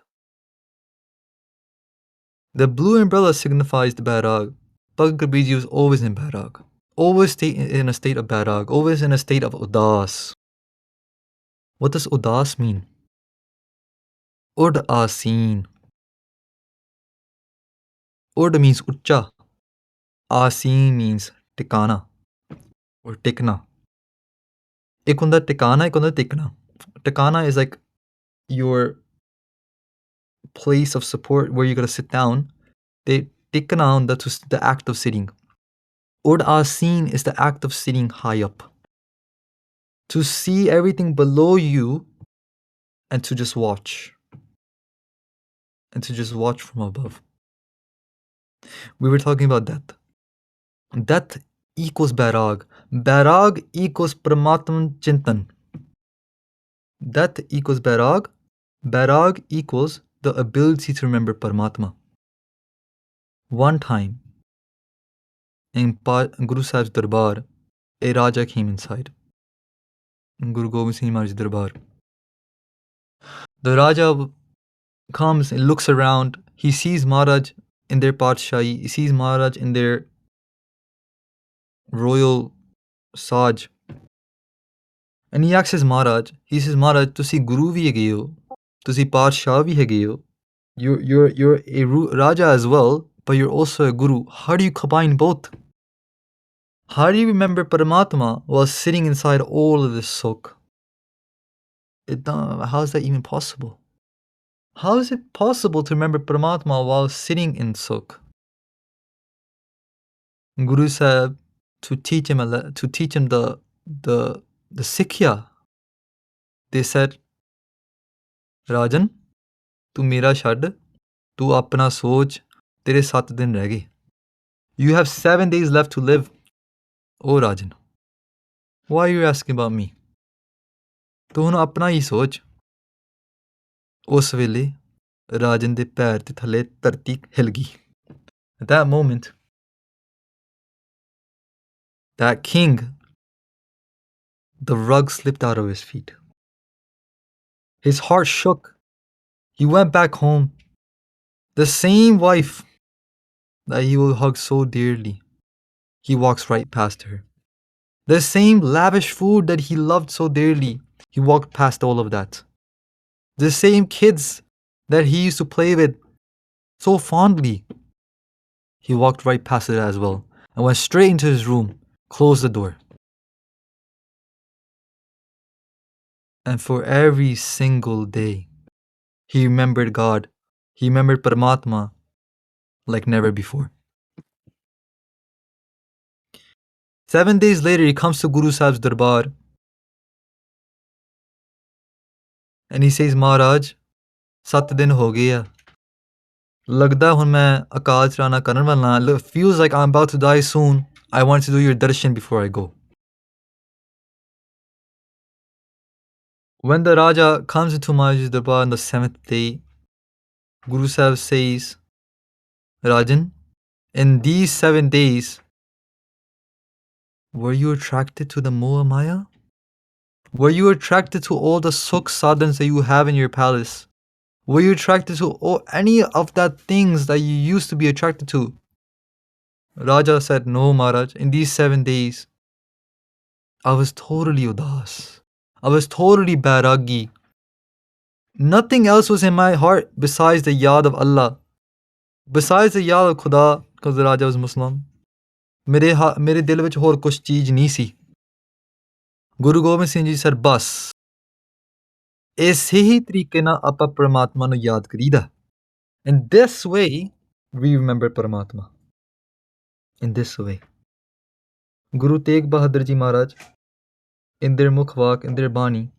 The blue umbrella signifies the Bairag. Bhagat Kabir Ji was always in Bairag. Always in a state of Bairag. Always in a state of Udas. What does Udas mean? Ud Aseen. Ud means Ucha. Aseen means Tikana or Tikna. Ek hunda Tikana, ek hunda Tikna. Tikana is like your place of support where you're going to sit down. They Tikna, that's the act of sitting. Ud Aseen is the act of sitting high up. To see everything below you and to just watch. And to just watch from above. We were talking about death. Death equals Bairag. Bairag equals Paramatman Chintan. Death equals Bairag. Bairag equals the ability to remember Paramatma. One time, in Guru Sahib's Darbar, a Raja came inside. In Guru Gobind Singh Maharaj's Darbar. The Raja comes and looks around. He sees Maharaj in their Patshahi. He sees Maharaj in their royal Saj. And he asks his Maharaj, he says, Maharaj, tusi Guru vi hege ho, tusi Patshahi vi hege ho. You're a Raja as well, but you're also a Guru. How do you combine both? How do you remember Paramatma while sitting inside all of this Sukh? How is that even possible? How is it possible to remember Paramatma while sitting in Sukh? Guru Sahib, to teach him the The Sikhya, they said, Rajan, ਤੂੰ ਮੇਰਾ ਛੱਡ, ਤੂੰ ਆਪਣਾ ਸੋਚ, ਤੇਰੇ 7 ਦਿਨ ਰਹਿ ਗਏ. You have 7 days left to live. Oh Rajan, why are you asking about me? ਤੂੰ ਹੁਣ ਆਪਣਾ ਹੀ ਸੋਚ. ਉਸ ਵੇਲੇ ਰਾਜਨ ਦੇ ਪੈਰ ਦੇ ਥੱਲੇ ਧਰਤੀ ਹਿਲ ਗਈ. At that moment, that king, the rug slipped out of his feet. His heart shook. He went back home. The same wife that he will hug so dearly, he walks right past her. The same lavish food that he loved so dearly, he walked past all of that. The same kids that he used to play with so fondly, he walked right past it as well and went straight into his room, closed the door. And for every single day, he remembered God. He remembered Paramatma like never before. 7 days later, he comes to Guru Sahib's darbar and he says, Maharaj, 7 din ho gaya. Lagda hun main akal chirana karan wala. Feels like I'm about to die soon. I want to do your darshan before I go. When the Raja comes into Maharaj's darbar on the 7th day, Guru Sahib says, Rajan, in these 7 days, were you attracted to the Moha Maya? Were you attracted to all the sukh sadhans that you have in your palace? Were you attracted to any of that things that you used to be attracted to? Raja said, no, Maharaj. In these 7 days, I was totally udas. I was totally bairagi. Nothing else was in my heart besides the yad of Allah. Besides the yad of Khuda, because the Raja was Muslim. ਮੇਰੇ ਦਿਲ ਵਿੱਚ ਹੋਰ ਕੁਝ ਚੀਜ਼ ਨਹੀਂ ਸੀ. Guru Gobind Singh ji said, ਬਸ ਇਸੇ ਹੀ ਤਰੀਕੇ ਨਾਲ ਆਪਾਂ ਪਰਮਾਤਮਾ ਨੂੰ ਯਾਦ ਕਰੀਦਾ. In this way, we remember Paramatma. In this way. Guru Tegh Bahadur Ji Maharaj, in their Mukhwak, in their Bani,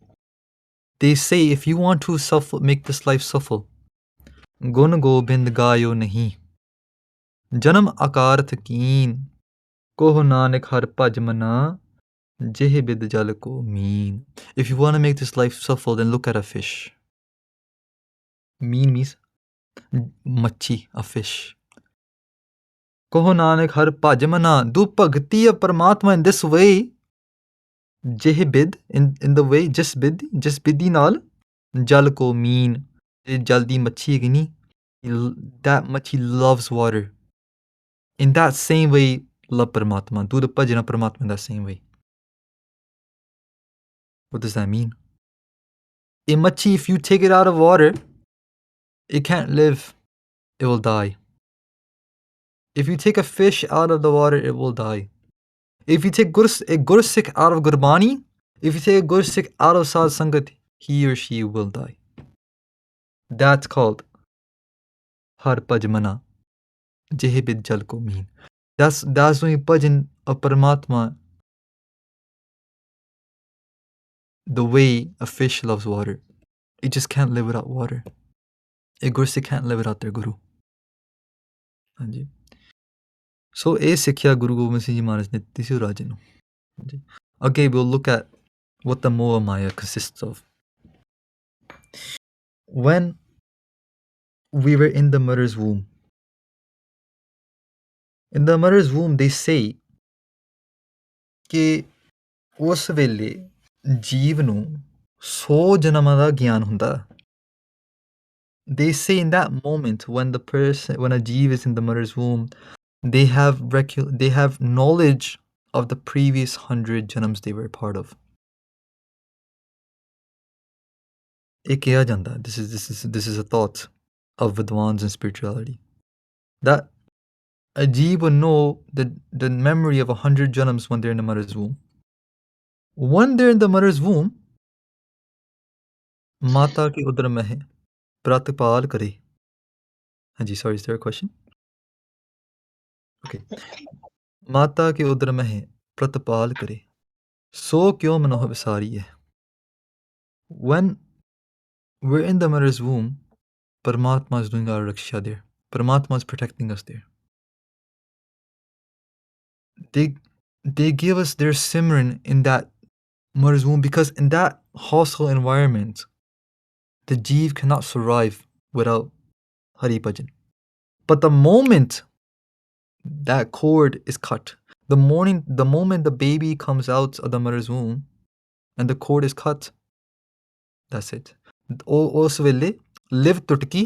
they say if you want to make this life suffer, Gun Gobind Gayo Nahi. Janam Akarth Keen, Koh Nanak Har Bhaj Mana, Jeh Bid Jal Ko Meen. If you want to make this life suffer, then look at a fish. Meen means machi, a fish. Koh Nanak Har Bhaj Mana, do bhakti of Paramatma in this way. Jeh bid, in the way, just bidi naal, jal ko meen. Jaldi machi gini. That machi loves water. In that same way, love Paramatma. Do the bhajana Paramatma in that same way. What does that mean? A machi, if you take it out of water, it can't live. It will die. If you take a fish out of the water, it will die. If you take a Gursikh out of Gurbani, if you take a Gursikh out of Sad Sangat, he or she will die. That's called Har Pajmana. Jehibid Jal Ko Meen. That's when you bhajan of Paramatma the way a fish loves water. It just can't live without water. A Gursikh can't live without their Guru. Hanji. So, a Sikhya Guru Gobind Singh Ji Maharaj ne ਦਿੱਤੀ ਸੀ ਰਾਜੇ ਨੂੰ. Okay, we'll look at what the Moha Maya consists of. When we were in the mother's womb, they say ਕਿ ਉਸ ਵੇਲੇ ਜੀਵ ਨੂੰ 100 ਜਨਮਾਂ ਦਾ ਗਿਆਨ ਹੁੰਦਾ. They say in that moment when a jeev is in the mother's womb, they have knowledge of the previous 100 janams they were part of. ਇਹ ਕਿਹਾ ਜਾਂਦਾ. This is a thought of Vidwans and spirituality, that a jeev will know the memory of 100 janams when they're in the mother's womb. When they're in the mother's womb, Mata ke udar mein hai, pratpal kare. Hanji, sorry, is there a question? Okay. Mata ke udar mein hai, pratpal kare. So kyo manoh visari hai. When we're in the mother's womb, Paramatma is doing our raksha there. Paramatma is protecting us there. They they give us their simran in that mother's womb because in that hostile environment, the jeev cannot survive without Hari Bhajan. But the moment that cord is cut, the moment the baby comes out of the mother's womb and the cord is cut, that's it. ਉਸ ਵੇਲੇ ਲਿਵ ਟੁੱਟ ਗਈ,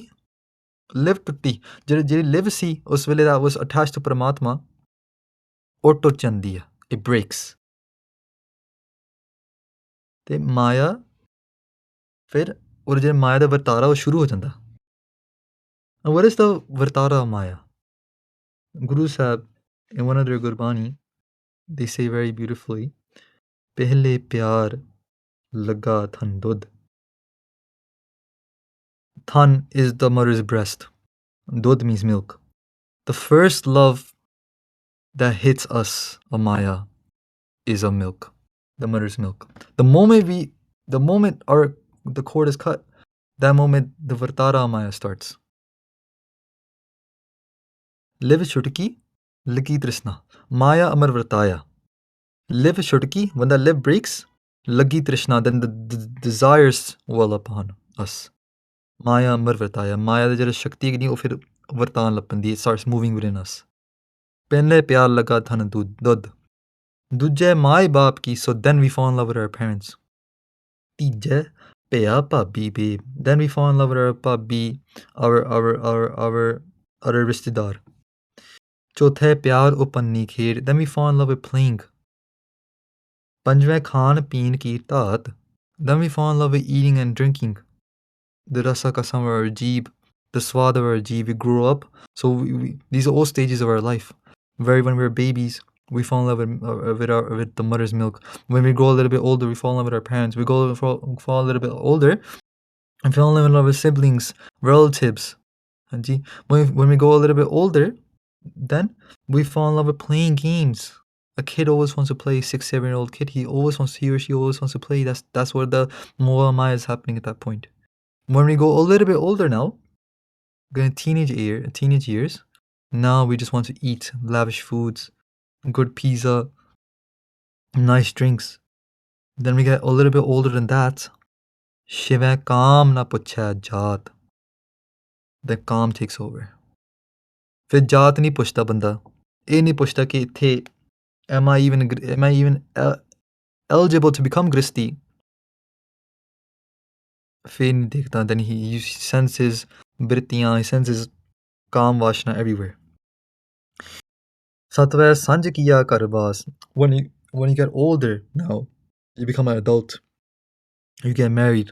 ਲਿਵ ਟੁੱਟੀ, ਜਿਹੜੀ ਲਿਵ ਸੀ ਉਸ ਵੇਲੇ that was attached to ਪਰਮਾਤਮਾ, ਉਹ ਟੁੱਟ ਜਾਂਦੀ ਆ, it breaks. ਤੇ ਮਾਇਆ ਫਿਰ ਉਹ ਜਿਹੜਾ ਮਾਇਆ ਦਾ ਵਰਤਾਰਾ ਉਹ ਸ਼ੁਰੂ ਹੋ ਜਾਂਦਾ. And what is the vartara of Maya? Guru Sahib, in one of their Gurbani, they say very beautifully, Pehle pyar laga than dud. Than is the mother's breast. Dud means milk. The first love that hits us of Maya is of milk, the mother's milk. The moment the cord is cut, that moment the vartara of Maya starts. Liv chutki, lagi trishna. Maya amar vartaya. Liv chutki, when the liv breaks, lagi trishna, then the desires well upon us. Maya amar vartaya. Maya the jada shakti ki nahi, wo fir vartaan lapandi. It starts moving within us. Pehle pyar laga than dud. Dujje mai baap ki, so then we fall in love with our parents. Tijje pya bhabhi babe. Then we fall in love with our bhabhi, our rishtedar. Chothe pyar upanni khed. Then we fall in love with playing. Panjve khan peen ki taat. Then we fall in love with eating and drinking. The rasa kasam of our jeeb, the swad of our jeeb. We grow up. So these are all stages of our life. When we're babies, we fall in love with the mother's milk. When we grow a little bit older, we fall in love with our parents. We fall a little bit older and fall in love with siblings, relatives. When we go a little bit older, then we fall in love with playing games. A kid always wants to play, 6-7-year-old kid. He or she always wants to play. That's where the Moa Maya is happening at that point. When we go a little bit older now, going teenage years, now we just want to eat lavish foods, good pizza, nice drinks. Then we get a little bit older than that. Shiva Kam na puchha jaat. The Kam takes over. ਫਿਰ ਜਾਤ ਨਹੀਂ ਪੁੱਛਦਾ ਬੰਦਾ, ਇਹ ਨਹੀਂ ਪੁੱਛਦਾ ਕਿ ਇੱਥੇ am I even eligible to become Gristi? ਫਿਰ ਨਹੀਂ ਦੇਖਦਾ. Then he senses brittiyan, he senses Kam Vashna everywhere. Satve sanj kiya karbas. When you get older now, you become an adult, you get married,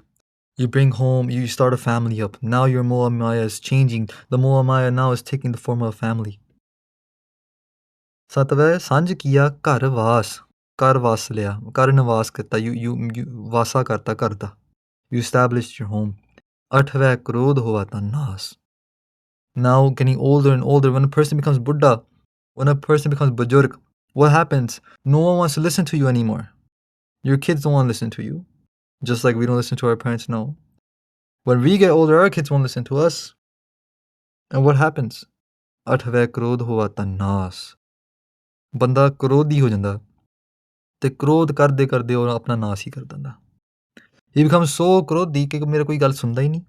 you bring home, you start a family up. Now your Moa Maya is changing. The Moa Maya now is taking the form of a family. Satve sanj kiya karvas. Kar vas liya. Kar nivas karta. You vasa karta karta. You established your home. Athve krodh hua ta nas. Now getting older and older, when a person becomes Buddha, when a person becomes Bajurg, what happens? No one wants to listen to you anymore. Your kids don't want to listen to you. Just like we don't listen to our parents now. When we get older, our kids won't listen to us. And what happens? Athve krodh hua ta nas. Banda krodhi ho janda. ਤੇ ਕ੍ਰੋਧ ਕਰਦੇ ਕਰਦੇ ਉਹ ਆਪਣਾ ਨਾਸ ਹੀ ਕਰ ਦਿੰਦਾ. ਹੀ becomes ਸੋ ਕ੍ਰੋਧੀ ਕਿ ਮੇਰਾ ਕੋਈ ਗੱਲ ਸੁਣਦਾ ਹੀ ਨਹੀਂ.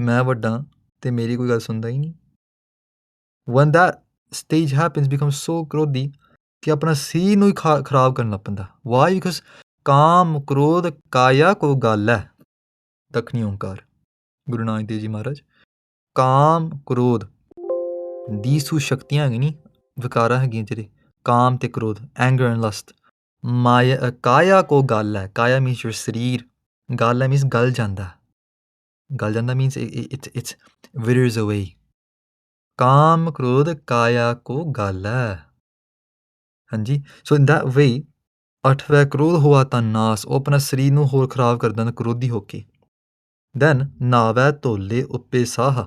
ਮੈਂ ਵੱਡਾ ਤੇ ਮੇਰੀ ਕੋਈ ਗੱਲ ਸੁਣਦਾ ਹੀ ਨਹੀਂ. When that stage happens, becomes so ਕ੍ਰੋਧੀ ਕਿ ਆਪਣਾ ਸੀ ਨੂੰ ਹੀ ਖਰਾਬ ਕਰਨ ਲੱਗ ਪੈਂਦਾ. Why? Because ਕਾਮ ਕ੍ਰੋਧ ਕਾਇਆ ਕੋ ਗੱਲ ਹੈ. ਦੱਖਣੀ ਓਂਕਾਰ ਗੁਰੂ ਨਾਨਕ ਦੇਵ ਜੀ ਮਹਾਰਾਜ. ਕਾਮ ਕ੍ਰੋਧ, these two ਸ਼ਕਤੀਆਂ ਹੈਗੀਆਂ ਨਹੀਂ, ਵਿਕਾਰਾਂ ਹੈਗੀਆਂ ਜਿਹੜੇ ਕਾਮ ਤੇ ਕ੍ਰੋਧ, anger and lust. Maya, kaya ko galla. Kaya means your sarir. Galla means gal janda. Gal janda means it withers away. Kaam krodh kaya ko galla. Hanji. So in that way, athve krodh hua ta nas. ਉਹ ਆਪਣਾ ਸਰੀਰ ਨੂੰ ਹੋਰ ਖਰਾਬ ਕਰ ਦਿੰਦਾ ਕ੍ਰੋਧੀ ਹੋ ਕੇ. Then ਨਾਵੈ ਧੋਲੇ ਉੱਪੇ ਸਾਹ.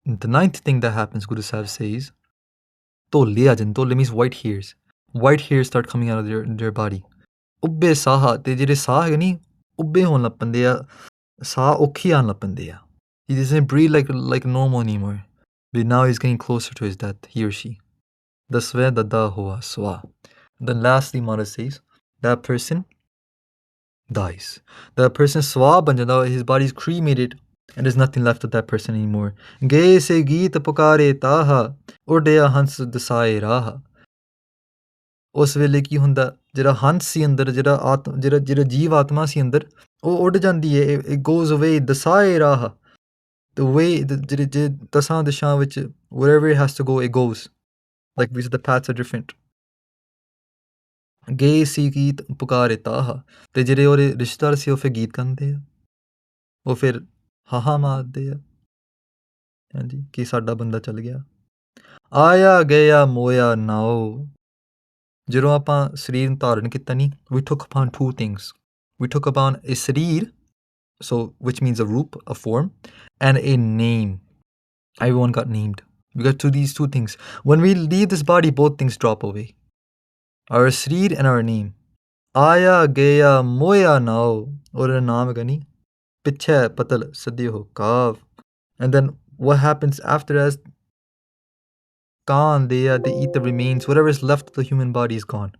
The ninth thing that happens, Guru Sahib says, ਧੋਲੇ ਆ ਜਾਂਦੇ. ਧੋਲੇ means white hairs. white hairs start coming out of their body. ਉੱਬੇ ਸਾਹ ਤੇ ਜਿਹੜੇ ਸਾਹ ਹੈਗੇ ਨਹੀਂ ਉੱਬੇ ਹੋਣ ਲੱਗ ਪੈਂਦੇ ਆ ਸਾਹ ਔਖੀ ਆਉਣ ਲੱਗ ਪੈਂਦੇ ਆ he doesn't breathe like normal anymore but now he's getting closer to his death he or she ਦਸਵੇਂ ਦੱਦਾ ਹੋਆ ਸਵਾ then lastly Mara says that person dies that person ਸਵਾ ਬਣ ਜਾਂਦਾ his body is cremated and there's nothing left of that person anymore ਗਏ ਸੇ ਗੀਤ ਪੁਕਾਰੇ ਤਾਹਾ ਉੱਡਿਆ ਹੰਸ ਦਸਾਏ ਰਾਹ ਉਸ ਵੇਲੇ ਕੀ ਹੁੰਦਾ ਜਿਹੜਾ ਹੰਸ ਸੀ ਅੰਦਰ ਜਿਹੜਾ ਜੀਵ ਆਤਮਾ ਸੀ ਅੰਦਰ ਉਹ ਉੱਡ ਜਾਂਦੀ ਹੈ it goes away ਦਸਾਏ ਰਾਹ the way ਜਿਹੜੇ ਦਸਾਂ ਦਿਸ਼ਾਵਾਂ ਵਿੱਚ wherever it has to go it goes like we said the paths are different ਗਏ ਸੀ ਗੀਤ ਪੁਕਾਰੇ ਤਾਹਾ ਤੇ ਜਿਹੜੇ ਉਹਦੇ ਰਿਸ਼ਤੇਦਾਰ ਸੀ ਉਹ ਫਿਰ ਗੀਤ ਗਾਉਂਦੇ ਆ ਉਹ ਫਿਰ ਹਾਹਾ ਮਾਰਦੇ ਆ ਹਾਂਜੀ ਕਿ ਸਾਡਾ ਬੰਦਾ ਚੱਲ ਗਿਆ ਆਇਆ ਗਿਆ ਮੋਇਆ ਨਾਓ ਜਦੋਂ ਆਪਾਂ ਸਰੀਰ ਨੂੰ ਧਾਰਨ ਕੀਤਾ ਨਹੀਂ we took upon two things we took upon a ਸਰੀਰ so which means a roop a form and a name everyone got named we got to these two things when we leave this body both things drop away our ਸਰੀਰ and our name ਆਇਆ ਗਿਆ ਮੋਇਆ ਨਾਓ ਉਹਦਾ ਨਾਮ ਹੈਗਾ ਨਹੀਂ ਪਿੱਛੇ ਪਤਲ ਸੱਦੇ ਹੋ ਕਾਵ and then what happens after as gone they eat the remains whatever is left of the human body is gone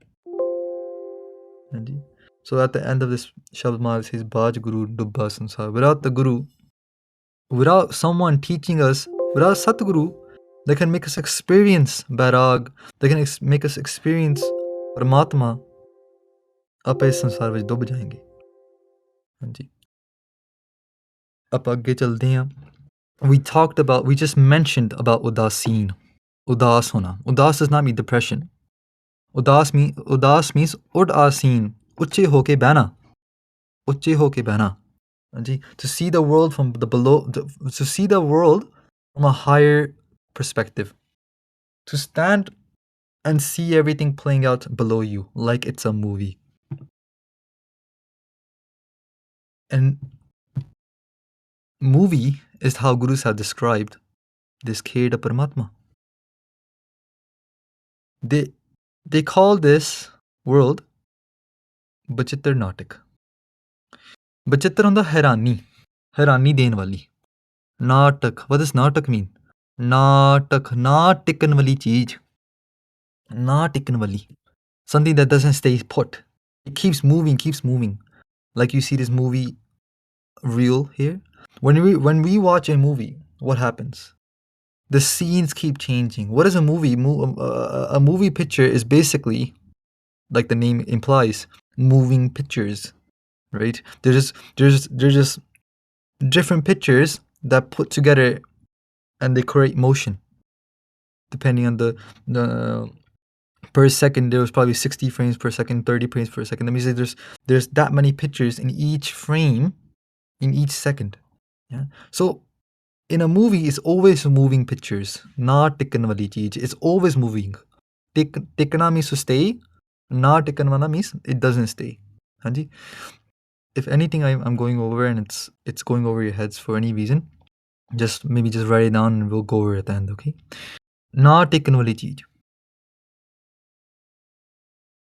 so at the end of this Shabd Mal says Baj Guru Dubba Sansar without the Guru without someone teaching us without Satguru they can make us experience Bairag they can make us experience Paramatma ਆਪਾਂ ਇਸ ਸੰਸਾਰ ਵਿੱਚ ਡੁੱਬ ਜਾਏਂਗੇ ਹਾਂਜੀ ਆਪਾਂ ਅੱਗੇ ਚੱਲਦੇ ਹਾਂ we just mentioned about udasin udas hona udas does not mean depression udas means udasin ਉੱਚੇ ਹੋ ਕੇ ਬਹਿਣਾ ਹਾਂਜੀ to see the world from the below to see the world from a higher perspective to stand and see everything playing out below you like it's a movie and movie is how gurus have described this Kheda Paramatma. They call this world Bachittar Natak. Bachittar ਹੁੰਦਾ ਹੈਰਾਨੀ ਦੇਣ ਵਾਲੀ ਨਾਟਕ what does ਨਾਟਕ mean ਨਾਟਕ ਨਾ ਟਿਕਣ ਵਾਲੀ ਚੀਜ਼ ਨਾ ਟਿਕਣ ਵਾਲੀ something that doesn't stay put it keeps moving like you see this movie reel here when we watch a movie what happens the scenes keep changing what is a movie a movie picture is basically like the name implies moving pictures right there's just different pictures that put together and they create motion depending on the per second there was probably 60 frames per second 30 frames per second that means there's that many pictures in each frame in each second yeah so in a movie it's always moving pictures not tikkan wali cheez it's always moving tikna means to stay not tikkan wala means it doesn't stay hanji if anything I'm going over and it's going over your heads for any reason just write it down and we'll go over it at the end okay not tikkan wali cheez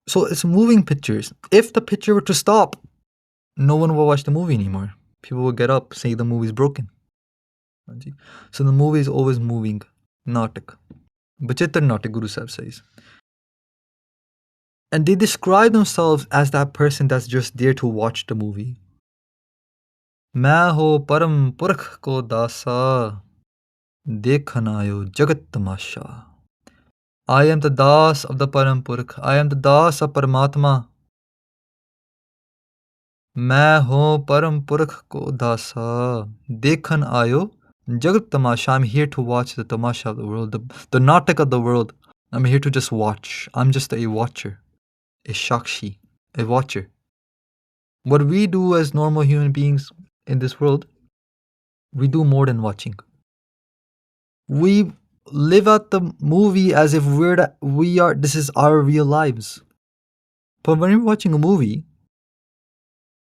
so it's moving pictures if the picture were to stop no one will watch the movie anymore people will get up say the movie's broken so the movie is always moving natak Bachittar Natak Guru Sahib says and they describe themselves as that person that's just there to watch the movie मैं हो परम पुरख को दासा देखन आयो jagat tamasha I am the das of the Param Purkh I am the das of Paramatma मैं हो परम पुरख को दासा देखन आयो jagat tamasha I'm here to watch the tamasha of the world the natak of the world I'm here to just watch I'm just a watcher a shakshi a watcher what we do as normal human beings in this world we do more than watching we live out the movie as if this is our real lives but when we're watching a movie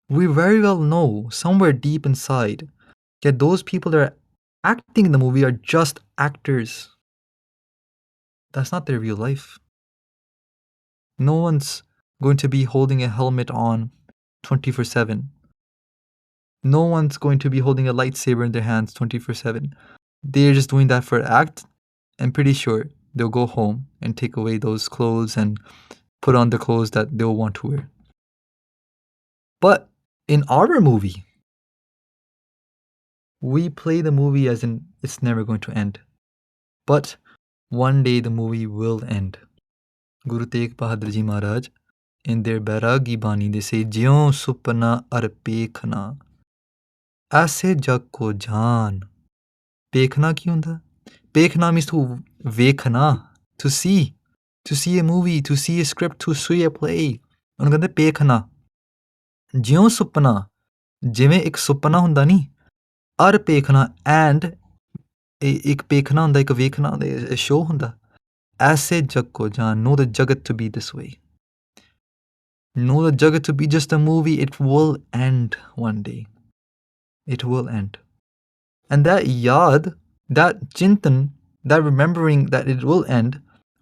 we very well know somewhere deep inside that those people that are acting in the movie are just actors that's not their real life No one's going to be holding a helmet on 24/7. No one's going to be holding a lightsaber in their hands 24/7. They're just doing that for act. I'm pretty sure they'll go home and take away those clothes and put on the clothes that they'll want to wear. But in our movie, we play the movie as in it's never going to end. But one day the movie will end. Guru Tegh Bahadur Ji Maharaj in their Bairagi Bani they say Jyon supna ar pekhna ऐसे जग को जान पेखना ਕੀ ਹੁੰਦਾ पेखना means to ਵੇਖਣਾ to see a movie to see a script to see a play ਉਹਨੂੰ ਕਹਿੰਦੇ ਪੇਖਣਾ ਜਿਉਂ ਸੁਪਨਾ ਜਿਵੇਂ ਇੱਕ ਸੁਪਨਾ ਹੁੰਦਾ ਨਹੀਂ ਅਰ ਪੇਖਣਾ ਐਂਡ ਇੱਕ ਪੇਖਣਾ ਹੁੰਦਾ ਇੱਕ ਵੇਖਣਾ ਹੁੰਦਾ ਸ਼ੋ ਹੁੰਦਾ ਐਸੇ ਜਗ ਕੋ ਜਾਨ know the jagat to be this way know the jagat to be just a movie it will end one day it will end and that yad that chintan that remembering that it will end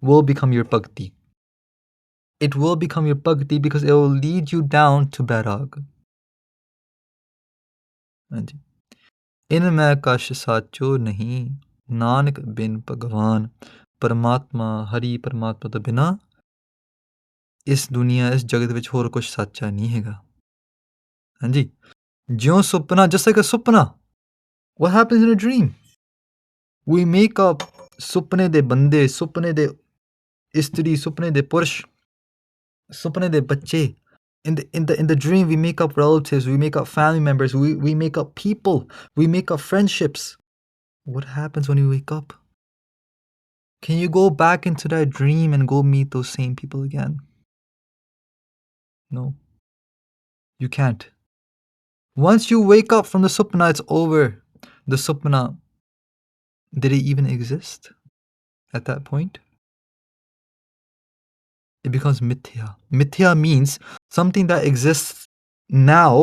will become your bhakti it will become your bhakti because it will lead you down to bairag ਹਾਂਜੀ ਇਨ ਮੈਂ ਕਛ ਸਾਚੋ ਨਹੀਂ ਨਾਨਕ ਬਿਨ ਭਗਵਾਨ ਪਰਮਾਤਮਾ ਹਰੀ ਪਰਮਾਤਮਾ ਤੋਂ ਬਿਨਾ ਇਸ ਦੁਨੀਆ ਇਸ ਜਗਤ ਵਿੱਚ ਹੋਰ ਕੁਝ ਸੱਚਾ ਨਹੀਂ ਹੈਗਾ ਹਾਂਜੀ ਜਿਉਂ ਸੁਪਨਾ just like a ਸੁਪਨਾ what happens in a dream we make up ਸੁਪਨੇ ਦੇ ਬੰਦੇ ਸੁਪਨੇ ਦੇ ਇਸਤਰੀ ਸੁਪਨੇ ਦੇ ਪੁਰਸ਼ ਸੁਪਨੇ ਦੇ ਬੱਚੇ in the dream we make up relatives we make up family members we make up people we make up friendships what happens when you wake up can you go back into that dream and go meet those same people again no you can't once you wake up from the supna it's over the supna did it even exist at that point it becomes mithya mithya means something that exists now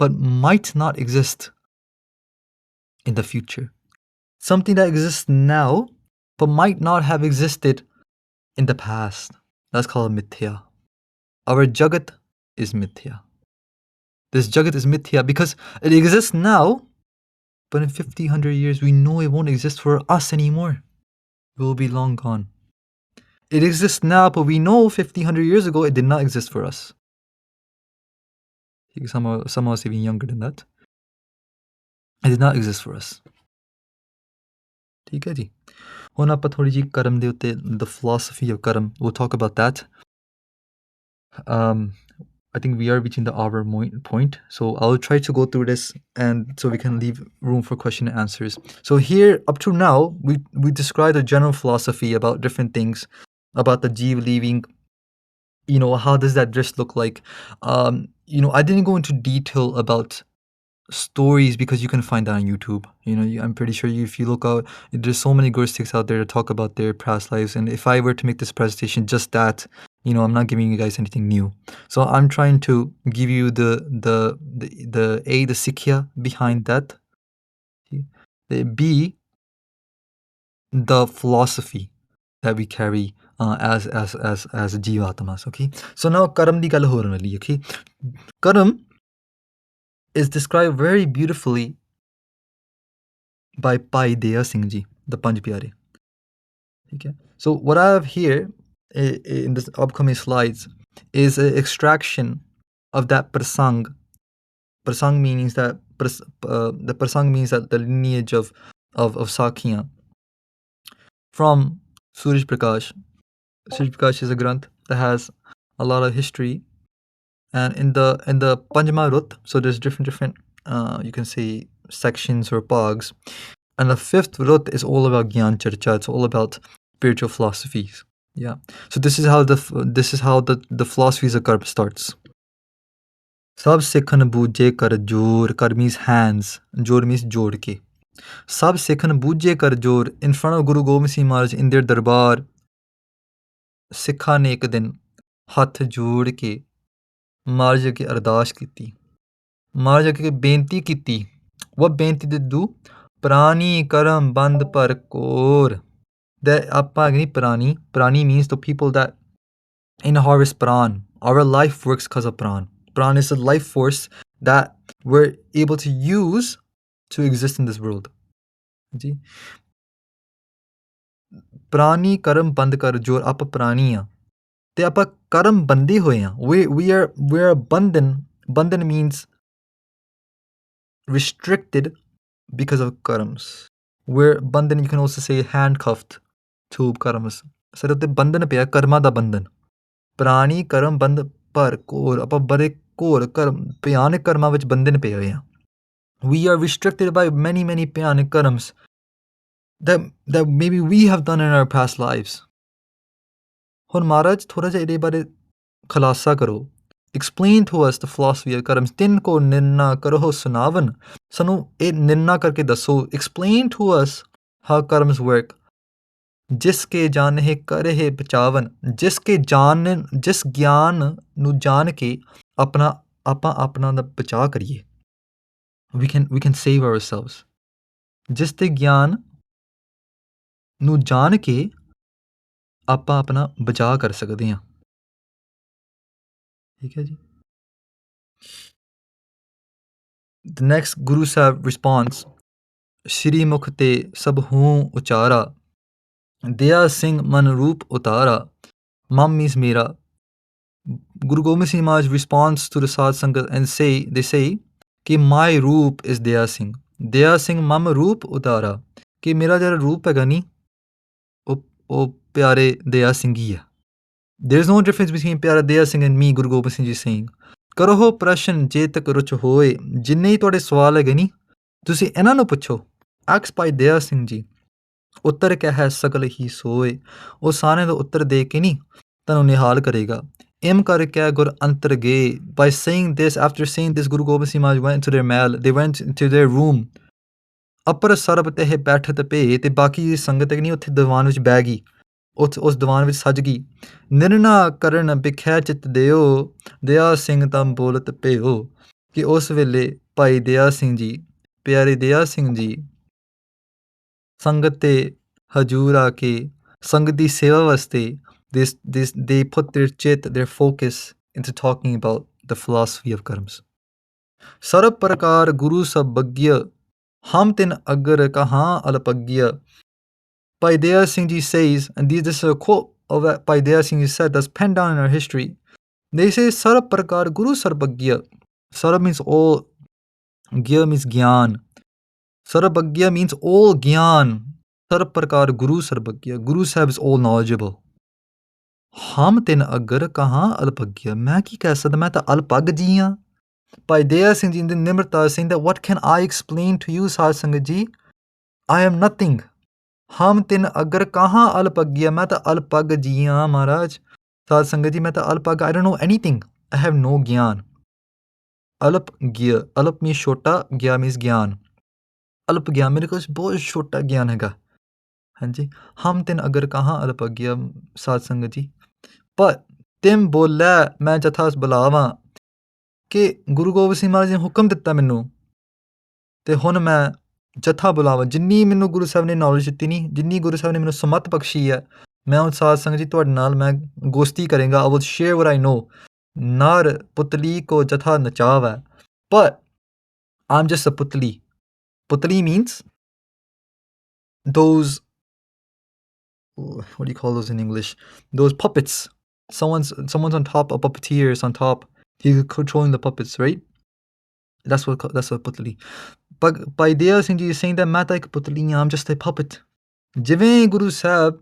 but might not exist in the future something that exists now but might not have existed in the past. That's called mithya. Our jagat is mithya. This jagat is mithya because it exists now, but in 50, 100 years, we know it won't exist for us anymore. It will be long gone. It exists now, but we know 50, 100 years ago, it did not exist for us. Some of us even younger than that. It did not exist for us. ਠੀਕ ਹੈ ਜੀ ਹੁਣ ਆਪਾਂ ਥੋੜੀ ਜਿਹੀ ਕਰਮ ਦੇ ਉੱਤੇ the philosophy of karm we'll talk about that I think we are reaching the hour point so I'll try to go through this and so we can leave room for question and answers so here up to now we described a general philosophy about different things about the jeev leaving how does that dress look like I didn't go into detail about stories because you can find that on YouTube. I'm pretty sure if you look out, there's so many Guru Sikhs out there to talk about their past lives. And if I were to make this presentation just that, I'm not giving you guys anything new. So I'm trying to give you the Sikhya behind that. The B, the philosophy that we carry as Jivatmas. Okay. So now Karam di gal horan wali. Okay. Karam is described very beautifully by Bhai Singh Ji, the Panj Pyare. Okay. So what I have here in this upcoming slides is an extraction of that prasang. Prasang means that the prasang means that the lineage of Sakhiyan from Suraj Prakash. Suraj Prakash is a granth that has a lot of history, and in the Panjma Rut, so there's different you can say sections or pogs. And the fifth Rut is all about Gyan Charcha. It's all about spiritual philosophies. Yeah. So this is how the philosophies of Karma starts. Sab Sikhan buje kar jor. Kar means hands. Jor means jod ke. Sab Sikhan buje kar jor. In front of Guru Gobind Singh Maharaj in their darbar, Sikha ne ek din hath jod ke Maharaj ke ardas ਕੀਤੀ Maharaj ke benti ਕੀਤੀ What benti did do? Prani karam band par kor. That appa agni prani. Prani means the people that in harvest pran. Our life works because of pran. Pran is a life force that we're able to use to exist in this world. ਜੀ ਪ੍ਰਾਣੀ ਕਰਮ ਬੰਦ ਕਰ ਜੋ ਆਪਾਂ ਪ੍ਰਾਣੀ ਆ ਤੇ ਆਪਾਂ ਕਰਮ ਬੰਦੇ ਹੋਏ ਆ we are Bandhan means restricted because of karmas. We're Bandhan, you can also say handcuffed to karmas. ਸਾਡੇ ਉੱਤੇ ਬੰਧਨ ਪਿਆ, ਕਰਮਾਂ ਦਾ ਬੰਧਨ। ਪ੍ਰਾਣੀ ਕਰਮ ਬੰਧ ਪਰ ਘੋਰ, ਆਪਾਂ ਬੜੇ ਘੋਰ ਕਰਮ ਭਿਆਨਕ ਕਰਮਾਂ ਵਿੱਚ ਬੰਧਨ ਪਏ ਹੋਏ ਆ। We are restricted by many ਭਿਆਨਕ ਕਰਮਸ that maybe we have done in our past lives. ਹੁਣ ਮਹਾਰਾਜ ਥੋੜਾ ਜਿਹਾ ਇਹਦੇ ਬਾਰੇ ਖੁਲਾਸਾ ਕਰੋ। Explain to us the philosophy of karams. ਤਿੰਨ ਕੋ ਨਿਰਣਾ ਕਰੋ ਸੁਨਾਵਨ, ਸਾਨੂੰ ਇਹ ਨਿਰਣਾ ਕਰਕੇ ਦੱਸੋ। Explain to us how karms work. ਜਿਸ ਕੇ ਜਾਣੇ ਕਰੇ ਬਚਾਵਨ, ਜਿਸ ਗਿਆਨ ਨੂੰ ਜਾਣ ਕੇ ਆਪਾਂ ਆਪਣਾ ਦਾ ਬਚਾਅ ਕਰੀਏ। We can save ourselves. ਜਿਸ ਤੇ ਗਿਆਨ ਨੂੰ ਜਾਣ ਕੇ ਆਪਾਂ ਆਪਣਾ ਬਚਾਅ ਕਰ ਸਕਦੇ ਹਾਂ। ਠੀਕ ਹੈ ਜੀ। The next Guru Sahib response, ਸ਼੍ਰੀ ਮੁਖ ਤੇ ਸਭ ਹੂੰ ਉਚਾਰਾ, ਦਇਆ ਸਿੰਘ ਮਨ ਰੂਪ ਉਤਾਰਾ, mum means ਮੇਰਾ। Guru Gobind Singh Maharaj responds to the Sad Sangat and they say ਕਿ my ਰੂਪ is ਦਇਆ ਸਿੰਘ, ਦਇਆ ਸਿੰਘ ਮਮ ਰੂਪ ਉਤਾਰਾ, ਕਿ ਮੇਰਾ ਜਿਹੜਾ ਰੂਪ ਹੈਗਾ ਨਹੀਂ ਉਹ ਪਿਆਰੇ ਦਇਆ ਸਿੰਘ ਹੀ ਹੈ। There is no difference between Piara Daya Singh and me, Guru Gobind Singh Ji saying, ਕਰੋ ਪ੍ਰਸ਼ਨ ਜੇ ਤੱਕ ਰੁਚ ਹੋਏ, ਜਿੰਨੇ ਹੀ ਤੁਹਾਡੇ ਸਵਾਲ ਹੈਗੇ ਨਹੀਂ ਤੁਸੀਂ ਇਹਨਾਂ ਨੂੰ ਪੁੱਛੋ। Ask by ਦਇਆ ਸਿੰਘ ਜੀ, ਉੱਤਰ ਕਿਆ ਹੈ ਸਗਲ ਹੀ ਸੋਏ, ਉਹ ਸਾਰਿਆਂ ਦਾ ਉੱਤਰ ਦੇ ਕੇ ਨਹੀਂ ਤੁਹਾਨੂੰ ਨਿਹਾਲ ਕਰੇਗਾ। ਇਮ ਕਰ ਕਿਆ ਗੁਰ ਅੰਤਰ ਗਏ, by saying this, after saying this, Guru Gobind Singh Maharaj went to their mahal, they went to their room, ਅਪਰ ਸਰਬ ਤੇ ਬੈਠਤ ਭੇ, ਤੇ ਬਾਕੀ ਦੀ ਸੰਗਤ ਨਹੀਂ ਉੱਥੇ ਦੀਵਾਨ ਵਿੱਚ ਬਹਿ ਗਈ, ਉਸ ਦੀਵਾਨ ਵਿੱਚ ਸੱਜ ਗਈ। ਨਿਰਣਾ ਕਰਨ ਬਿਖੈ ਚਿੱਤ ਦਿਓ, ਦਇਆ ਸਿੰਘ ਤਾਂ ਬੋਲਤ ਭਿਓ, ਕਿ ਉਸ ਵੇਲੇ ਭਾਈ ਦਇਆ ਸਿੰਘ ਜੀ, ਪਿਆਰੇ ਦਇਆ ਸਿੰਘ ਜੀ ਸੰਗਤ ਤੇ ਹਜੂਰ ਆ ਕੇ ਸੰਗਤ ਦੀ ਸੇਵਾ ਵਾਸਤੇ they put their focus into talking about the philosophy of karms. ਸਰਬ ਪ੍ਰਕਾਰ ਗੁਰੂ ਸਭ ਬੱਗਿਆ, ਹਮ ਤਿਨ ਅਗਰ ਕਹਾਂ ਅਲਪਗਿਆ। Bhai Daya Singh Ji says, and this is a quote of that Bhai Daya Singh Ji said that's penned down in our history. They say Sarab Prakar Guru Sarabagya. Sarab means all, Gya means Gyan. Sarabagya means all Gyan. Sarab Prakar Guru Sarabagya. Guru Sahib is all knowledgeable. Hum tin agar kahan alpagya. Main ki keh sakda, main ta alpag ji haan. Bhai Daya Singh Ji in the Nimrta is saying that what can I explain to you, Sad Sangat Ji? I am nothing. ਹਮ ਤਿੰਨ ਅਗਰ ਕਹਾਂ ਅਲਪਗਿਆ, ਮੈਂ ਤਾਂ ਅਲਪਗ ਜੀ ਹਾਂ ਮਹਾਰਾਜ। ਸਾਧ ਸੰਗਤ ਜੀ ਮੈਂ ਤਾਂ ਅਲਪਗ, I don't know anything, I have no ਗਿਆਨ। ਅਲਪ ਗਿਆ, ਅਲਪ ਮੀਨਸ ਛੋਟਾ, ਗਿਆ ਮੀਨਸ ਗਿਆਨ। ਅਲਪ ਗਿਆਨ, ਮੇਰੇ ਕੋਲ ਬਹੁਤ ਛੋਟਾ ਗਿਆਨ ਹੈਗਾ। ਹਾਂਜੀ, ਹਮ ਤਿੰਨ ਅਗਰ ਕਹਾਂ ਅਲਪਗਿਆ ਸਾਧ ਸੰਗਤ ਜੀ। ਪਰ ਤਿਮ ਬੋਲੇ ਮੈਂ ਜਥਾ ਬੁਲਾਵਾਂ, ਕਿ ਗੁਰੂ ਗੋਬਿੰਦ ਸਿੰਘ ਮਹਾਰਾਜ ਨੇ ਹੁਕਮ ਦਿੱਤਾ ਮੈਨੂੰ, ਅਤੇ ਹੁਣ ਮੈਂ ਜਥਾ ਬੁਲਾਵਾ। ਜਿੰਨੀ ਮੈਨੂੰ ਗੁਰੂ ਸਾਹਿਬ ਨੇ ਨੌਲੇਜ ਦਿੱਤੀ ਨਹੀਂ, ਜਿੰਨੀ ਗੁਰੂ ਸਾਹਿਬ ਨੇ ਮੈਨੂੰ ਸਮੱਤ ਬਖਸ਼ੀ ਹੈ, ਮੈਂ ਹੁਣ ਸਾਧ ਸੰਗਤ ਜੀ ਤੁਹਾਡੇ ਨਾਲ ਮੈਂ ਗੋਸ਼ਟੀ ਕਰਾਂਗਾ। ਆਈ ਵਿਲ ਸ਼ੇਅਰ ਵਾਟ ਆਈ ਨੋ। ਨਰ ਪੁਤਲੀ ਕੋ ਜਥਾ ਨਚਾਵੈ, but I'm just a putli. Putli means those, what do you call those in English? Those puppets. Someone's on top, a puppeteer is on top. He's controlling the puppets, right? That's what putli. But Bhai Daya Singh Ji is saying that ਮੈਂ ਤਾਂ ਇੱਕ ਪੁਤਲੀ ਹਾਂ, I'm just a puppet. ਜਿਵੇਂ ਗੁਰੂ ਸਾਹਿਬ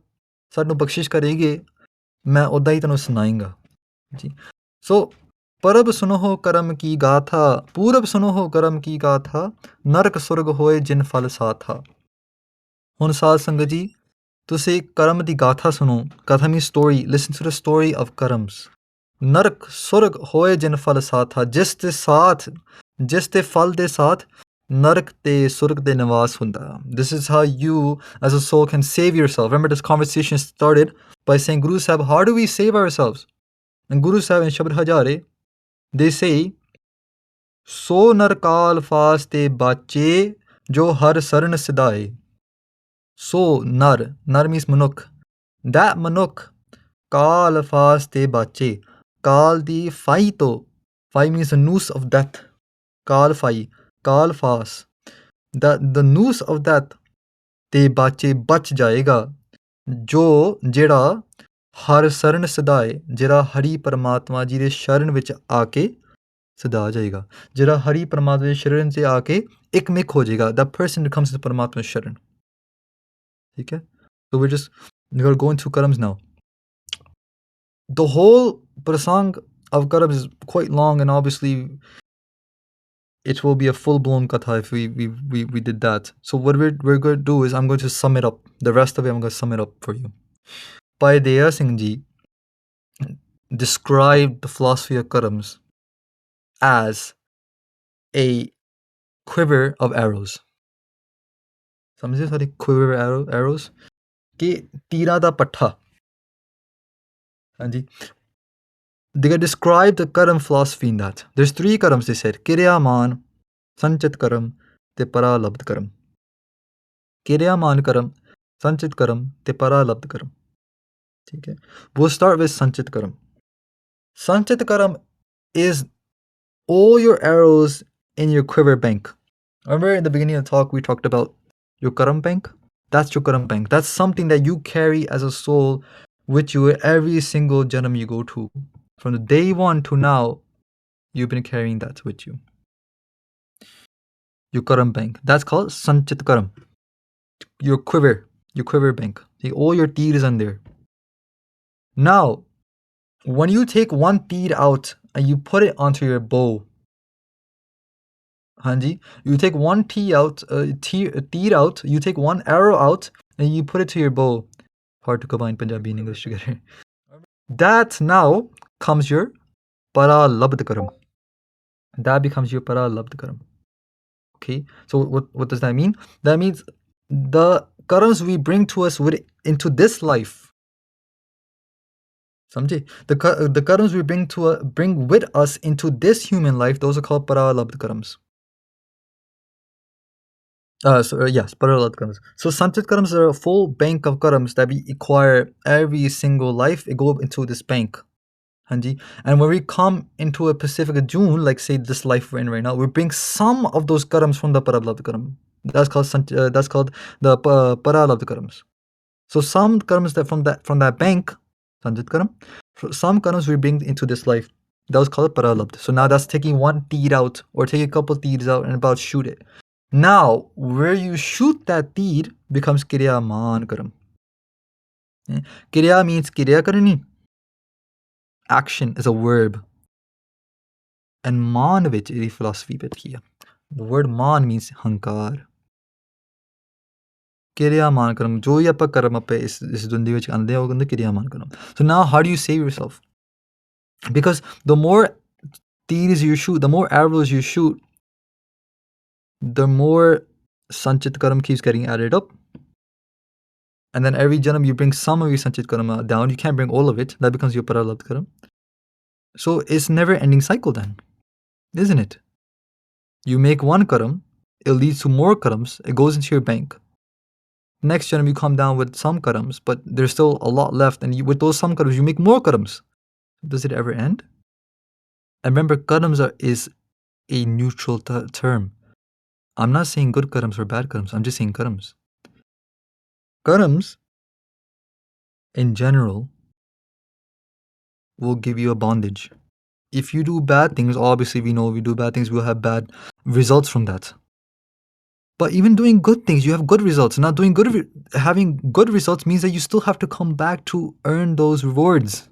ਸਾਨੂੰ ਬਖਸ਼ਿਸ਼ ਕਰੇਗੇ, ਮੈਂ ਉੱਦਾਂ ਹੀ ਤੁਹਾਨੂੰ ਸੁਣਾਏਂਗਾ ਜੀ। ਸੋ ਪਰਬ ਸੁਨੋ ਕਰਮ ਕੀ ਗਾਥਾ, ਪੂਰਬ ਸੁਨੋ ਕਰਮ ਕੀ ਗਾਥਾ, ਨਰਕ ਸੁਰਗ ਹੋਏ ਜਿਨ ਫਲ ਸਾਥਾ। ਹੁਣ ਸਾਧ ਸੰਗਤ ਜੀ ਤੁਸੀਂ ਕਰਮ ਦੀ ਗਾਥਾ ਸੁਣੋ। ਕਥਾ means story, listen to the story of karmas. ਨਰਕ ਸੁਰਗ ਹੋਏ ਜਿਨ ਫਲ ਸਾਥਾ, ਜਿਸ ਦੇ ਫਲ ਦੇ ਸਾਥ ਨਰਕ ਤੇ ਸੁਰਗ ਦੇ ਨਿਵਾਸ ਹੁੰਦਾ। This is how you as a soul can save yourself. Remember, this conversation started by saying, Guru Sahib, how do we save ourselves? And Guru Sahib in Shabad Hajare, they say, ਸੋ ਨਰਕਾਲ ਫਾਸ ਤੇ ਬਾਚੇ ਜੋ ਹਰ ਸਰਨ ਸਿਧਾਏ। ਸੋ ਨਰ means ਮਨੁੱਖ, that ਮਨੁੱਖ ਕਾਲ ਫਾਸ ਤੇ ਬਾਚੇ ਕਾਲ ਦੀ ਫਾਈ ਤੋਂ ਫਾਈ means the noose of death call fi call ਫਾਸ the noose of death ਤੇ ਬਾਚੇ ਬਚ ਜਾਏਗਾ ਜੋ ਜਿਹੜਾ ਹਰ ਸਰਨ ਸਦਾਏ ਜਿਹੜਾ ਹਰੀ ਪਰਮਾਤਮਾ ਜੀ ਦੇ ਸ਼ਰਨ ਵਿੱਚ ਆ ਕੇ ਸਦਾ ਜਾਏਗਾ ਜਿਹੜਾ ਹਰੀ ਪਰਮਾਤਮਾ ਦੇ ਸ਼ਰਨ 'ਚ ਆ ਕੇ ਇੱਕ ਮਿਕ ਹੋ ਜਾਏਗਾ that person becomes the ਪਰਮਾਤਮਾ ਸ਼ਰਨ ਠੀਕ ਹੈ so we're going through karams now the whole prasang of karams is quite long and obviously it will be a full-blown katha if we did that so what we're going to do is I'm going to sum it up the rest of it I'm going to sum it up for you Bhai Singh ji described the philosophy of karams as a quiver of arrows ਸਮਝੇ ਸਾਰੇ quiver arrows ਕਿ ਤੀਰਾਂ ਦਾ ਪੱਠਾ ਹਾਂਜੀ they described the karam philosophy in that there's 3 karams they said kiryaman sanchit karam te paralabdh karam kiryaman karam sanchit karam te paralabdh karam ठीक है we'll start with sanchit karam is all your arrows in your quiver bank remember in the beginning of the talk we talked about your karam bank that's your karam bank that's something that you carry as a soul with you every single janam you go to from the day one to now you've been carrying that with you your karam bank that's called sanchit karam your quiver bank all your teer is in there now when you take one teer out and you put it onto your bow Hanji, you take one teer out you take one arrow out and you put it to your bow hard to combine Punjabi and English together that now comes your paralabdh karam that becomes your paralabdh karam okay so what does that mean that means the karams we bring to us into this life Samjhe? The karams we bring with us into this human life those are called paralabdh karams yes paralabdh karams so sanchit karams are a full bank of karams that we acquire every single life it goes into this bank Hanji. And when we come into a Pacific June, like say this life we're in right now, we bring some of those karams from the paralabdh karam. That's called the paralabdh karams. So some karams that from that bank, sanjit karam, some karams we bring into this life. That was called paralabdh. So now that's taking one teer out or take a couple teers out and about shoot it. Now where you shoot that teer becomes kirya man karam. Kirya means kirya karani. Action is a verb. And man ਵਿੱਚ ਇਹਦੀ philosophy ਬੈਠੀ ਆ the word man means ਹੰਕਾਰ ਕਿਰਿਆਮਾਨ ਕਰਮ ਜੋ ਹੀ ਆਪਾਂ ਕਰਮ ਆਪਾਂ ਇਸ ਦੁਨੀਆ ਵਿੱਚ ਆਉਂਦੇ ਆ ਉਹ ਕਹਿੰਦੇ ਕਿਰਿਆਮਾਨ ਕਰਮ so now how do you save yourself because the more teers you shoot the more arrows you shoot the more sanchit karam keeps getting added up and then every janam you bring some of your sanchit karam down you can't bring all of it that becomes your paralabdh karam so it's never ending cycle then isn't it you make one karam it leads to more karams it goes into your bank next janam you come down with some karams but there's still a lot left and with those some karams you make more karams does it ever end and remember karams is a neutral term I'm not saying good karams or bad karams I'm just saying karams in general will give you a bondage if you do bad things obviously we know we do bad things we'll have bad results from that but even doing good things you have good results not doing good having good results means that you still have to come back to earn those rewards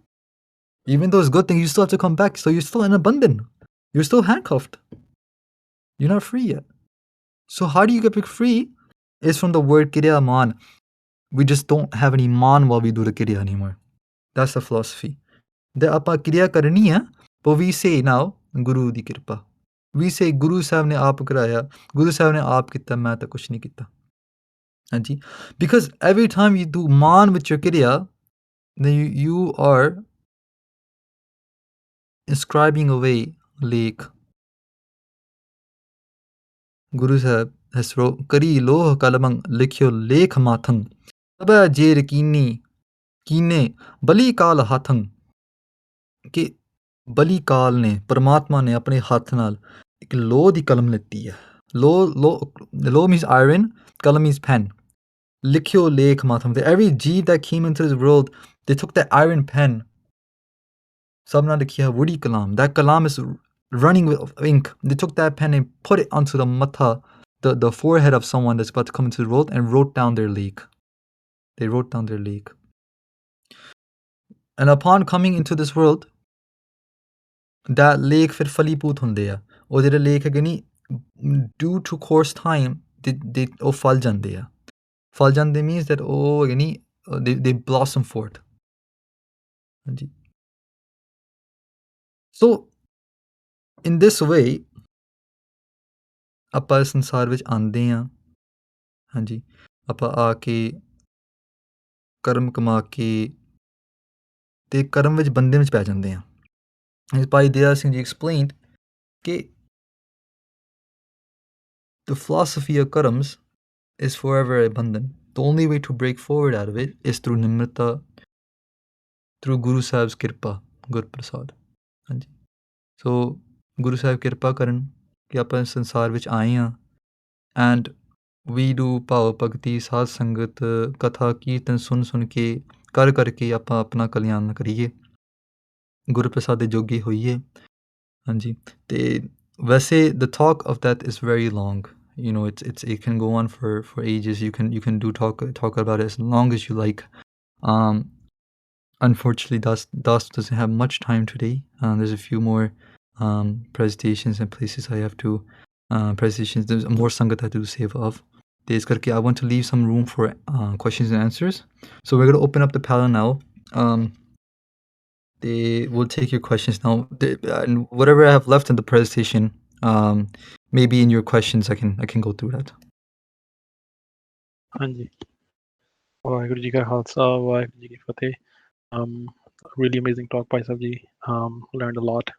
even those good things you still have to come back so you're still in a bandhan you're still handcuffed you're not free yet so how do you get free is from the word kirya man we just don't have any man while we do the kirya anymore that's the philosophy the apa kirya karni hai but we say now guru di kirpa we say guru sahib ne aap karaya guru sahib ne aap kita main ta kuch nahi kita ਹਾਂਜੀ because every time you do man with your kirya then you are inscribing away lake guru sahib has wrote kari loh kalamang likhyo lekh mathang aba je rakini कीने बली काल हाथं कि बली काल ने परमात्मा ने अपने हाथ नाल एक लोह दी कलम लित्ती है low means iron kalam means pen likhyo lekh matham every jeev that came into this world they took that iron pen sabna likhiya woody kalam that kalam is running with ink they took that pen and put it onto the matha the forehead of someone that's about to come into the world and wrote down their leak they wrote down their leak and upon coming into this world that lake ਫਿਰ ਫਲੀਭੂਤ ਹੁੰਦੇ ਆ ਉਹ ਜਿਹੜੇ ਲੇਖ ਹੈਗੇ ਨਹੀਂ due to course time they ਉਹ ਫਲ ਜਾਂਦੇ ਆ ਫਲ ਜਾਂਦੇ means that ਉਹ ਹੈਗੇ ਨਹੀਂ they blossom forth ਹਾਂਜੀ so in this way ਆਪਾਂ ਇਸ ਸੰਸਾਰ ਵਿੱਚ ਆਉਂਦੇ ਹਾਂ ਹਾਂਜੀ ਆਪਾਂ ਆ ਕੇ ਕਰਮ ਕਮਾ ਕੇ ਤੇ ਕਰਮ ਵਿੱਚ ਬੰਦੇ ਵਿੱਚ ਪੈ ਜਾਂਦੇ ਹਾਂ ਭਾਈ ਦਇਆ ਸਿੰਘ ਜੀ explained ਕਿ the philosophy of karams is forever abundant. The only way to break forward out of it is through nimrata, through Guru Sahib's kirpa, Gur Prasad. ਹਾਂਜੀ ਸੋ ਗੁਰੂ ਸਾਹਿਬ ਕਿਰਪਾ ਕਰਨ ਕਿ ਆਪਾਂ ਇਸ ਸੰਸਾਰ ਵਿੱਚ ਆਏ ਹਾਂ ਐਂਡ ਵੀ ਡੂ ਭਾਵ ਭਗਤੀ ਸਾਧ ਸੰਗਤ ਕਥਾ ਕੀਰਤਨ ਸੁਣ ਕੇ ਕਰ ਕਰਕੇ ਆਪਾਂ ਆਪਣਾ ਕਲਿਆਣ ਕਰੀਏ ਗੁਰੂ ਪ੍ਰਸਾਦ ਦੇ ਜੋਗੀ ਹੋਈਏ ਹਾਂਜੀ ਤੇ ਵੈਸੇ the talk of that is very long you know it can go on for ages you can do talk about it as long as you like unfortunately Das doesn't have much time today there's a few more presentations and places I have to presentations there's more sangat I have to save of this karke I want to leave some room for questions and answers so we're going to open up the panel now they will take your questions now and whatever I have left in the presentation maybe in your questions I can go through that ਹਾਂਜੀ ਵਾਹਿਗੁਰੂ ਜੀ ਕਾ ਖਾਲਸਾ ਵਾਹਿਗੁਰੂ ਜੀ ਕੀ ਫਤਿਹ really amazing talk Bhai Sahib ji learned a lot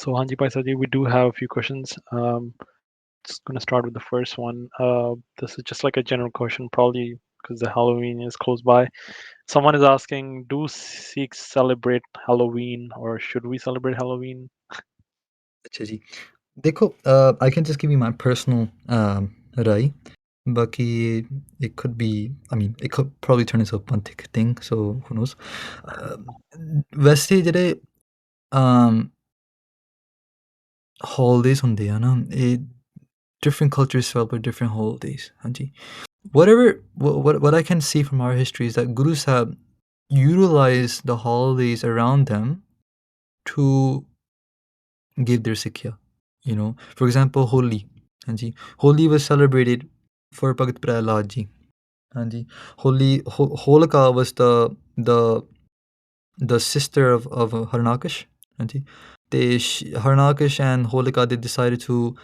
so Hanji Bhai Sahib ji we do have a few questions just going to start with the first one this is just like a general question probably because the Halloween is close by someone is asking do Sikhs celebrate Halloween or should we celebrate Halloween अच्छा जी देखो I can just give you my personal rai Baki it could be I mean it could probably turn into a panthic thing so who knows ਵੈਸੇ ਜਿਹੜੇ holidays ਹੁੰਦੇ ਆ ਨਾ ਇਹ different cultures celebrate different holidays ਹਾਂਜੀ whatever what I can see from our history is that Guru Sahib utilized the holidays around them to give their sikhya you know for example Holi ਹਾਂਜੀ Holi was celebrated for Bhagat Prahlad ji ਹਾਂਜੀ Holika was the sister of Harnakash ਹਾਂਜੀ they Harnakash and Holika they decided to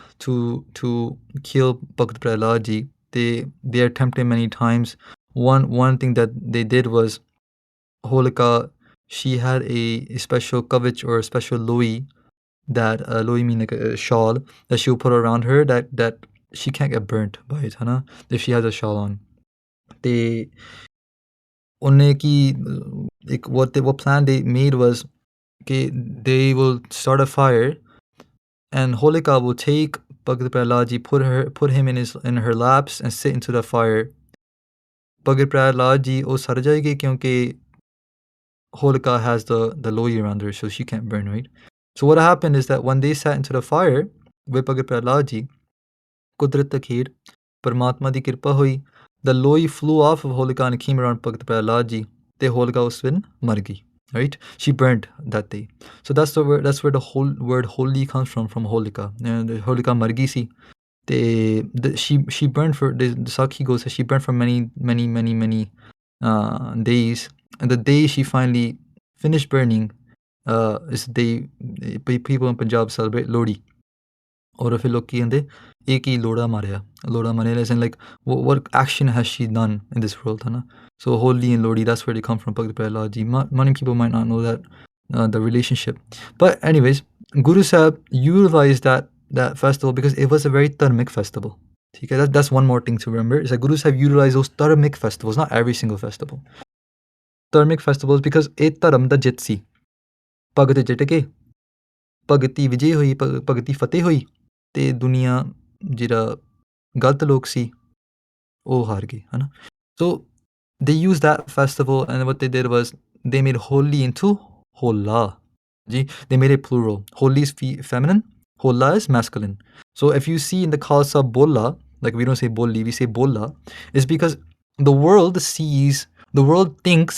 kill Bhagat Prahlad ji they attempted many times one thing that they did was Holika she had a special kavach or a special loi that loi mean like a shawl that she'll put around her that she can't get burnt by it hana if she has a shawl on they what plan they made was okay they will start a fire and Holika will take Bhagat Prahlad ji put him in her laps and sit into the fire Bhagat Prahlad ji oh sar jayegi kyunki Holika has the loi around her so she can't burn right so what happened is that when they sat into the fire with Bhagat Prahlad ji Kudrat Takir Paramatma di kirpa hui the loi flew off of Holika and came around Bhagat Prahlad ji te Holika us din mar gayi right she burned that day so that's where the whole word holy comes from Holika and Holika mar gayi si she burned for the Sakhi goes that she burned for many days and the day she finally finished burning is the day people in Punjab celebrate Lodi or if look in the eki loda maria as in like what action has she done in this world hana so Holi and Lodi that's where they come from Bhagat Prahlad ji many people might not know that the relationship but anyways Guru Sahib utilized that festival because it was a very dharmic festival Okay, that's one more thing to remember. Is that Gurus have utilized those dharmic festivals, not every single festival. Dharmic festivals because ਇਹ ਧਰਮ ਦਾ ਜਿੱਤ ਸੀ ਭਗਤ ਜਿੱਤ ਕੇ ਭਗਤੀ ਵਿਜੇ ਹੋਈ ਭਗਤੀ ਫਤਿਹ ਹੋਈ ਤੇ ਦੁਨੀਆ ਜਿਹੜਾ ਗਲਤ ਲੋਕ ਸੀ ਉਹ ਹਾਰ ਗਏ ਹਨਾ so they used that festival and what they did was they made Holi into Hola. They made it plural. Holi is feminine, Hola is masculine. So if you see in the Khalsa Bolla, like we don't say Bolli, we say Bolla, is because the world sees, the world thinks,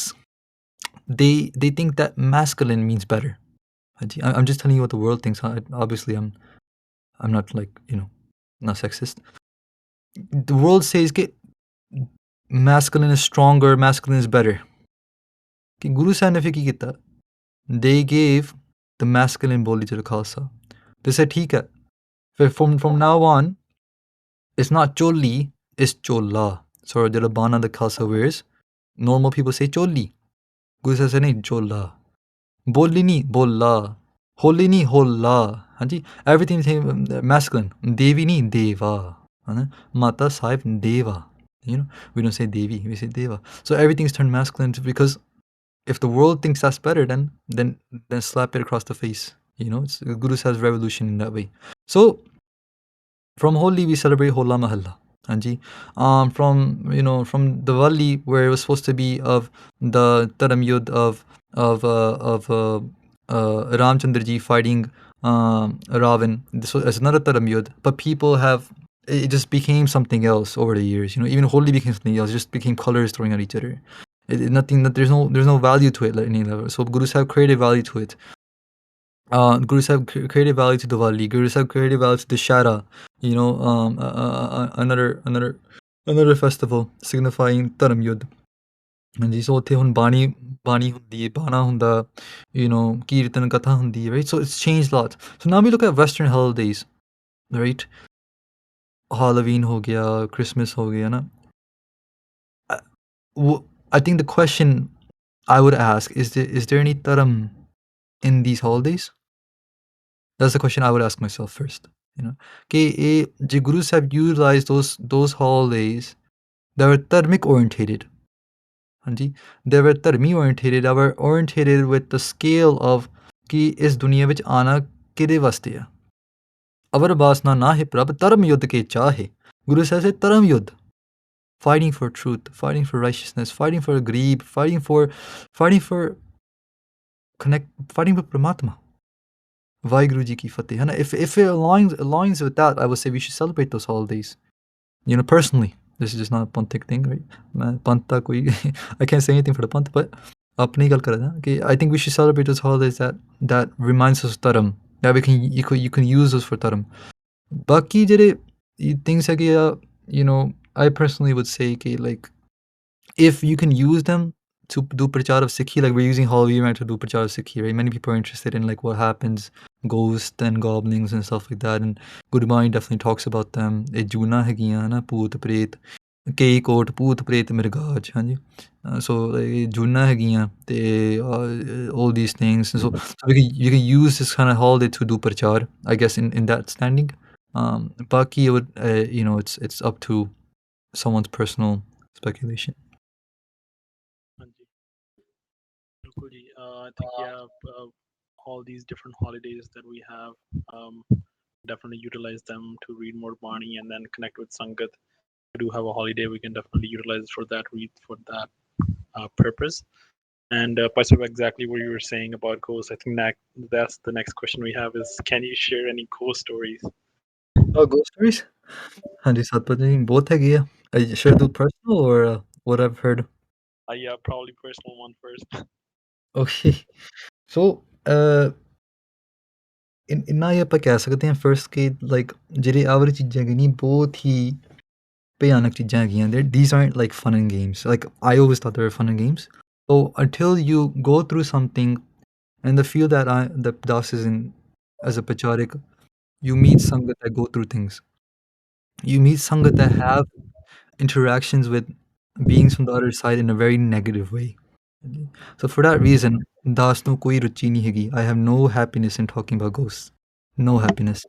they think that masculine means better. I'm just telling you what the world thinks. Obviously, I'm not like not sexist. The world says that masculine is stronger, masculine is better. Guru Sahib ne ki kita? They gave the masculine boli to the Khalsa. They said, "ठीक है." From now on, it's not choli, it's chola. So the labana the Khalsa wears, normal people say choli. Guru Sahib said, "नहीं chola." Boli ni bola. Holy ni hola. Hanji, everything is masculine. Devi ni deva. Mata Sahib deva. We don't say Devi, we say Deva. So everything's turned masculine because if the world thinks that's better, then slap it across the face. It's Guru Sahib's revolution in that way. So from Holi we celebrate Hola Mahalla. Hanji. From Diwali where it was supposed to be of the Taram Yudh of Ramchandra ji fighting Ravan. This was another Taram Yudh, but people have it just became something else over the years. Even Holi became something else. It just became colors throwing at each other. Nothing that there's no value to it at any level. So Guru Sahib created value to it. Guru Sahib created value to Diwali. Guru Sahib created value to Dashara. Another festival signifying Taram Yudh. ਹਾਂਜੀ ਸੋ ਉੱਥੇ ਹੁਣ ਬਾਣੀ ਹੁੰਦੀ ਹੈ ਬਾਣਾ ਹੁੰਦਾ ਕੀਰਤਨ ਕਥਾ ਹੁੰਦੀ ਹੈ right so it's changed a lot so now we look at western holidays right Halloween ਹੋ ਗਿਆ Christmas ਹੋ ਗਿਆ ਨਾ I think the question I would ask is there any taram in these holidays that's the question I would ask myself first ਕਿ ਇਹ ਜੇ Guru Sahib utilized those holidays that were dharmic orientated they were dharmi orientated, they were orientated with the scale of कि इस दुनिया ਵਿੱਚ ਆਣਾ ਕਿਹਦੇ ਵਾਸਤੇ ਆ ਅਵਰ ਬਾਸਨਾ ਨਾ ਹੈ ਪ੍ਰਭ ਧਰਮ ਯੁੱਧ ਕੇ ਚਾਹੇ Guru says it ਧਰਮ ਯੁੱਧ fighting for truth, fighting for righteousness, fighting for greed, fighting for fighting for Paramatma. Vaheguru Ji ki fateh. If it aligns with that, I would say we should celebrate those holidays. Personally, this is just not a Panthic thing, right? Pantha koi, I can't say anything for the Panth, but apni gal kar okay, I think we should celebrate those holidays that reminds us of Taram. That you can use those for Taram. Baki jere things like I personally would say like if you can use them to do prachar of Sikhi, like we're using Halloween to do prachar of Sikhi, right? Many people are interested in like what happens, ghosts and goblins and stuff like that. And Gurmani definitely talks about them. Juna hegiyan na poot preet, kei kot poot preet mirgaj, hanji. So Juna hegiyan, all these things. So you can use this kind of holiday to do prachar, I guess in that standing. Baki would it's up to someone's personal speculation. बिल्कुल जी I think all these different holidays that we have definitely utilize them to read more Bani and then connect with Sangat. If we do have a holiday, we can definitely utilize it for that purpose. And Paisab, exactly what you were saying about ghosts, I think that's the next question we have is can you share any ghost stories? Oh, ghost stories? Hanji Satpatji, both hai should I do personal or what I've heard? Yeah, probably personal one first. Okay. So, ਇੰਨਾ ਹੀ ਆਪਾਂ ਕਹਿ ਸਕਦੇ ਹਾਂ first ਕਿ like ਜਿਹੜੇ hour ਚੀਜ਼ਾਂ ਹੈਗੀਆਂ ਬਹੁਤ ਹੀ ਭਿਆਨਕ ਚੀਜ਼ਾਂ ਹੈਗੀਆਂ these aren't like fun and games. Like I always thought they were fun and games. So until you go through something and the feel that the Das is in as a Pacharik, you meet Sangat that go through things. You meet Sangat that have interactions with beings from the other side in a very negative way. So for that reason, Das no koi ruchi nahi hegi. I have no happiness in talking about ghosts. No happiness.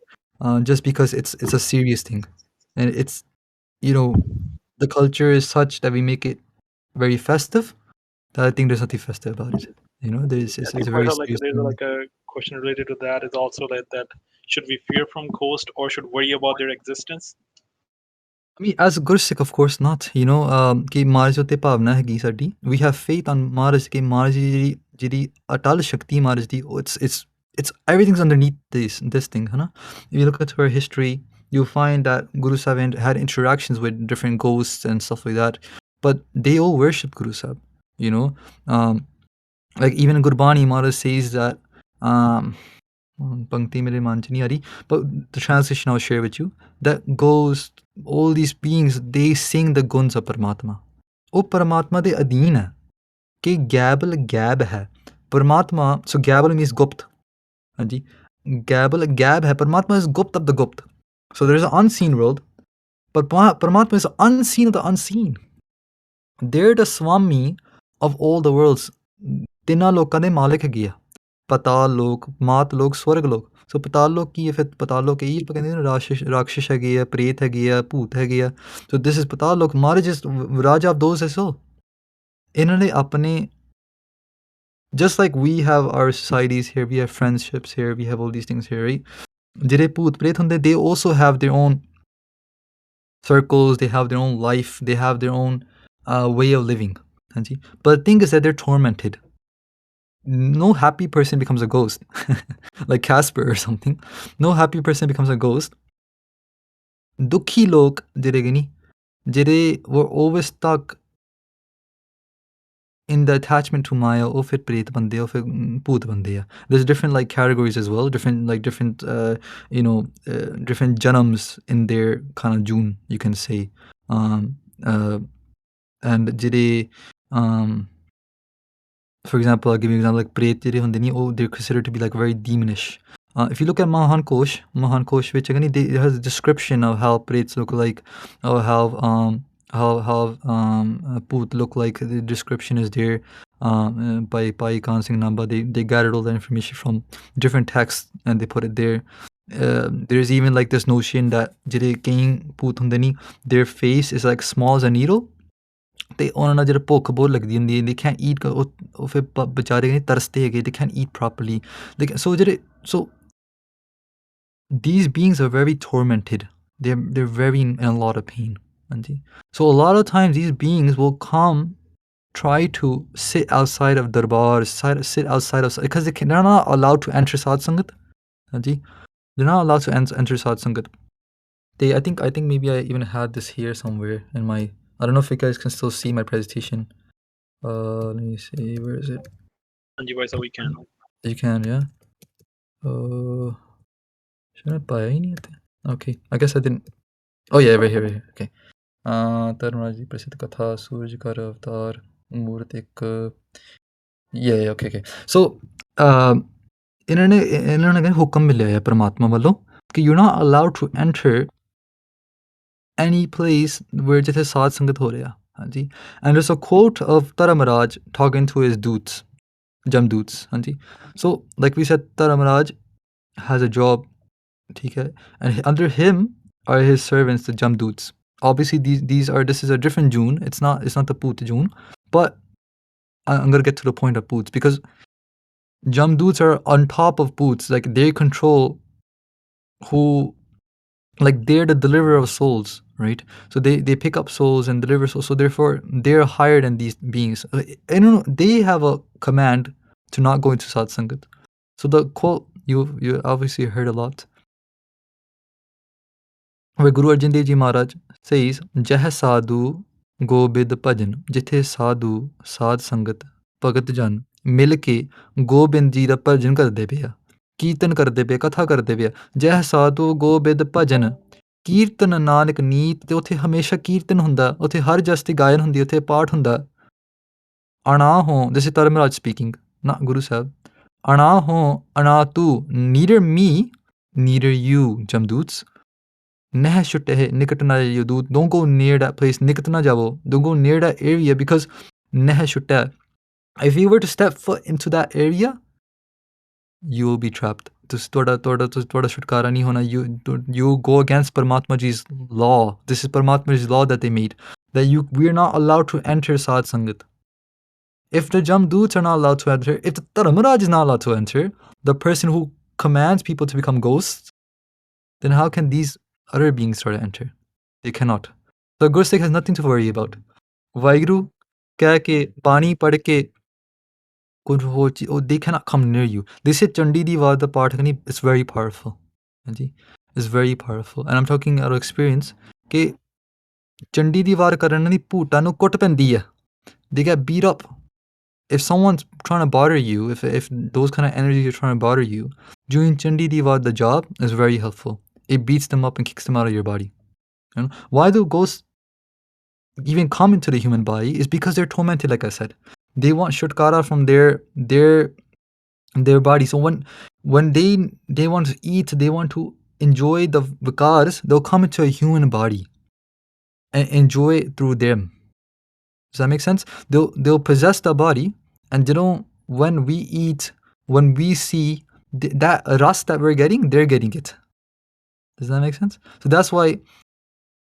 Just because it's a serious thing. And you know, the culture is such that we make it very festive. That I think there's nothing festive about it. There's I it's think a very Faisal, like serious there's thing. like a question related to that is also like that should we fear from ghost or should worry about their existence? I mean, as a Gursikh, of course not. ਕਿ ਮਹਾਰਾਜ ਉੱਤੇ ਭਾਵਨਾ ਹੈਗੀ ਸਾਡੀ. We have faith on ਮਹਾਰਾਜ ਕਿ ਮਹਾਰਾਜ ਦੀ ਜਿਹੜੀ ਅਟਲ ਸ਼ਕਤੀ ਮਹਾਰਾਜ ਦੀ, it's everything's underneath this thing, ਹੈ ਨਾ? If you look at her history, you'll find that Guru Sahib had interactions with different ghosts and stuff like that, but they all worship Guru Sahib. You know, um, like even in Gurbani, Maharaj says that. Pankti mere man ch nahi aa rahi, but the translation I'll share with you, that goes, all these beings, they sing the guns of Paramatma. ਉਹ ਪਰਮਾਤਮਾ ਦੇ ਅਧੀਨ ਹੈ ਕਿ ਗੈਬਲ gap ਹੈ ਪਰਮਾਤਮਾ. ਸੋ ਗੈਬਲ means ਗੁਪਤ. ਹਾਂਜੀ, ਗੈਬਲ ਗੈਬ ਹੈ ਪਰਮਾਤਮਾ is ਗੁਪਤ of the ਗੁਪਤ. So there is an unseen world, but Paramatma is unseen of the unseen. They're the Swami of all the worlds. ਤਿੰਨਾਂ ਲੋਕਾਂ ਦੇ ਮਾਲਕ ਹੈਗੇ ਆ, ਪਤਾਲ ਲੋਕ, ਮਾਤ ਲੋਕ, ਸਵਰਗ ਲੋਕ. ਸੋ ਪਤਾਲ ਲੋਕ ਕੀ ਹੈ? ਫਿਰ ਪਤਾਲ ਲੋਕ ਇਹੀ ਆਪਾਂ ਕਹਿੰਦੇ ਨੇ ਰਾਕਸ਼ਸ਼ ਹੈਗੇ ਆ, ਪ੍ਰੇਤ ਹੈਗੇ ਆ, ਭੂਤ ਹੈਗੇ ਆ. ਸੋ ਦਿਸ ਇਜ਼ ਪਤਾਲ ਲੋਕ. ਮਹਾਰਾਜ ਇਜ਼ ਰਾਜਾ ਆਫ ਦੋਜ਼ ਐਸ ਵੈਲ. ਇਹਨਾਂ ਨੇ ਆਪਣੇ, just like we have our societies here, we have friendships here, we have all these things here, right? ਜਿਹੜੇ ਭੂਤ ਪ੍ਰੇਤ ਹੁੰਦੇ, they also have their own circles, they have their own life, they have their own way of living. ਹਾਂਜੀ, but the thing is that they're tormented. No happy person becomes a ghost. Like Casper or something. No happy person becomes a ghost. Dukhi log ਜਿਹੜੇ ਨੇ, ਜਿਹੜੇ were always stuck in the attachment to Maya, ਉਹ ਫਿਰ ਪ੍ਰੇਤ ਬੰਦੇ ਆ, ਉਹ ਫਿਰ ਭੂਤ ਬੰਦੇ ਆ. There's different like categories as well, different different janams in their kind of June, you can say. And ਜਿਹੜੇ for example, I'll give you an example, like Prete ਜਿਹੜੇ ਹੁੰਦੇ ਨੇ, ਉਹ they're considered to be like very demonish. If you look at Mahan Kosh which again it has a description of how Pretes look like, or how Put look like. The description is there by Khan Singh Namba. They gathered all the information from different texts and they put it there. There's even like this notion that ਜਿਹੜੇ ਕਈ Put ਹੁੰਦੇ ਨੇ, their face is like small as a needle. ਤੇ ਉਹਨਾਂ ਨਾਲ ਜਿਹੜਾ ਭੁੱਖ ਬਹੁਤ ਲੱਗਦੀ ਹੁੰਦੀ ਹੈ, they can't eat. ਉਹ ਫਿਰ ਵਿਚਾਰੇ ਤਰਸਦੇ ਹੈਗੇ, they can't eat properly. So these beings are very tormented. They're very in a lot of pain. So a lot of times these beings will come, try to sit outside of darbar, sit outside of, because they're not allowed to enter Sad Sangat. They're not allowed to enter Sad Sangat. I think maybe I even had this here somewhere in my, I don't know if you guys can still see my presentation. Let me see, where is it? Anji Bhai, so we can. You can, yeah. Should I buy any? Okay, I guess I didn't. Oh yeah, right here. Okay. Dharmaraj ji Prasidh Katha, Suraj Kar Avatar, Murtik. Yeah, okay. So, ਇਹਨਾਂ ਨੇ ਹੁਕਮ ਮਿਲਿਆ ਹੈ ਪਰਮਾਤਮਾ ਵੱਲੋਂ ਕਿ you're not allowed to enter any place where ਜਿੱਥੇ ਸਾਧ ਸੰਗਤ ਹੋ ਰਿਹਾ. ਹਾਂਜੀ. And there's a quote of Dharmaraj talking to his doots, Jamdoots. ਹਾਂਜੀ. So, like we said, Dharmaraj has a job, and under him are his servants, the Jamdoots. Obviously, this is a different June. It's not the Poot June, but I'm gonna get to the point of Poots, because Jamdoots are on top of Poots. Like they control who, like they're the deliverer of souls, right? So they pick up souls and deliver souls. So therefore, they're higher than these beings. They have a command to not go into Sat Sangat. So the quote you obviously heard a lot, where Guru Arjan Dev Ji Maharaj says, Jah sadhu gobid bhajan, jithe sadhu ਸਾਧ ਸੰਗਤ ਭਗਤ ਜਨ ਮਿਲ ਕੇ ਗੋਬਿੰਦ ਜੀ ਦਾ ਭਜਨ ਕਰਦੇ ਪਿਆ, ਕੀਰਤਨ ਕਰਦੇ ਪਿਆ, ਕਥਾ ਕਰਦੇ ਪਿਆ. ਜਹ ਸਾਧੂ ਗੋਬਿੰਦ ਭਜਨ ਕੀਰਤਨ ਨਾਨਕ ਨੀਤ. ਤੇ ਉੱਥੇ ਹਮੇਸ਼ਾ ਕੀਰਤਨ ਹੁੰਦਾ, ਉੱਥੇ ਹਰ ਜਸ ਦੀ ਗਾਇਨ ਹੁੰਦੀ, ਉੱਥੇ ਪਾਠ ਹੁੰਦਾ. ਅਣਾ ਹੋ, this is Dharmraj speaking, not Guru Sahib. ਅਣਾ ਹੋ ਅਣਾ ਤੂੰ, neither me, neither you, Jamdoots. Neh shutte nikat na yudut. Don't go near that place. Nikat na javo. Don't go near that area, because neh shutte. If you were to step foot into that area, you will be trapped. ਤੁਹਾਡਾ ਛੁਟਕਾਰਾ ਨਹੀਂ ਹੋਣਾ, you go against Paramatma ji's law. This is Paramatma ji's law that they made, that we are not allowed to enter Sad Sangat. If the Jamdoots are not allowed to enter, if the Dharmaraj is not allowed to enter, the person who commands people to become ghosts, then how can these other beings try to enter? They cannot. So Guru Sikh has nothing to worry about. Vaiguru ਕਹਿ ਕੇ ਬਾਣੀ ਪੜ੍ਹ ਕੇ ਕੁਝ ਹੋਰ ਚੀਜ਼, they cannot come near you. They say ਚੰਡੀ ਦੀ ਵਾਰ ਦਾ ਪਾਠ ਕਰਨੀ, it's very powerful. ਹਾਂਜੀ, it's very powerful. And I'm talking out of experience ਕਿ ਚੰਡੀ ਦੀ ਵਾਰ ਕਰਨ ਨਾਲ ਭੂਤਾਂ ਨੂੰ ਕੁੱਟ ਪੈਂਦੀ ਹੈ. They get beat up. If someone's trying to bother you, if those kind of energies are trying to bother you, doing Chandi Diva, the job, is very helpful. It beats them up and kicks them out of your body. You know? Why do ghosts even come into the human body is because they're tormented, like I said. They want shutkara from their body. So when they want to eat, they want to enjoy the vikars, they'll come into a human body and enjoy it through them. Does that make sense? They'll possess the body, and when we eat, when we see that rust that we're getting, they're getting it. Does that make sense? So that's why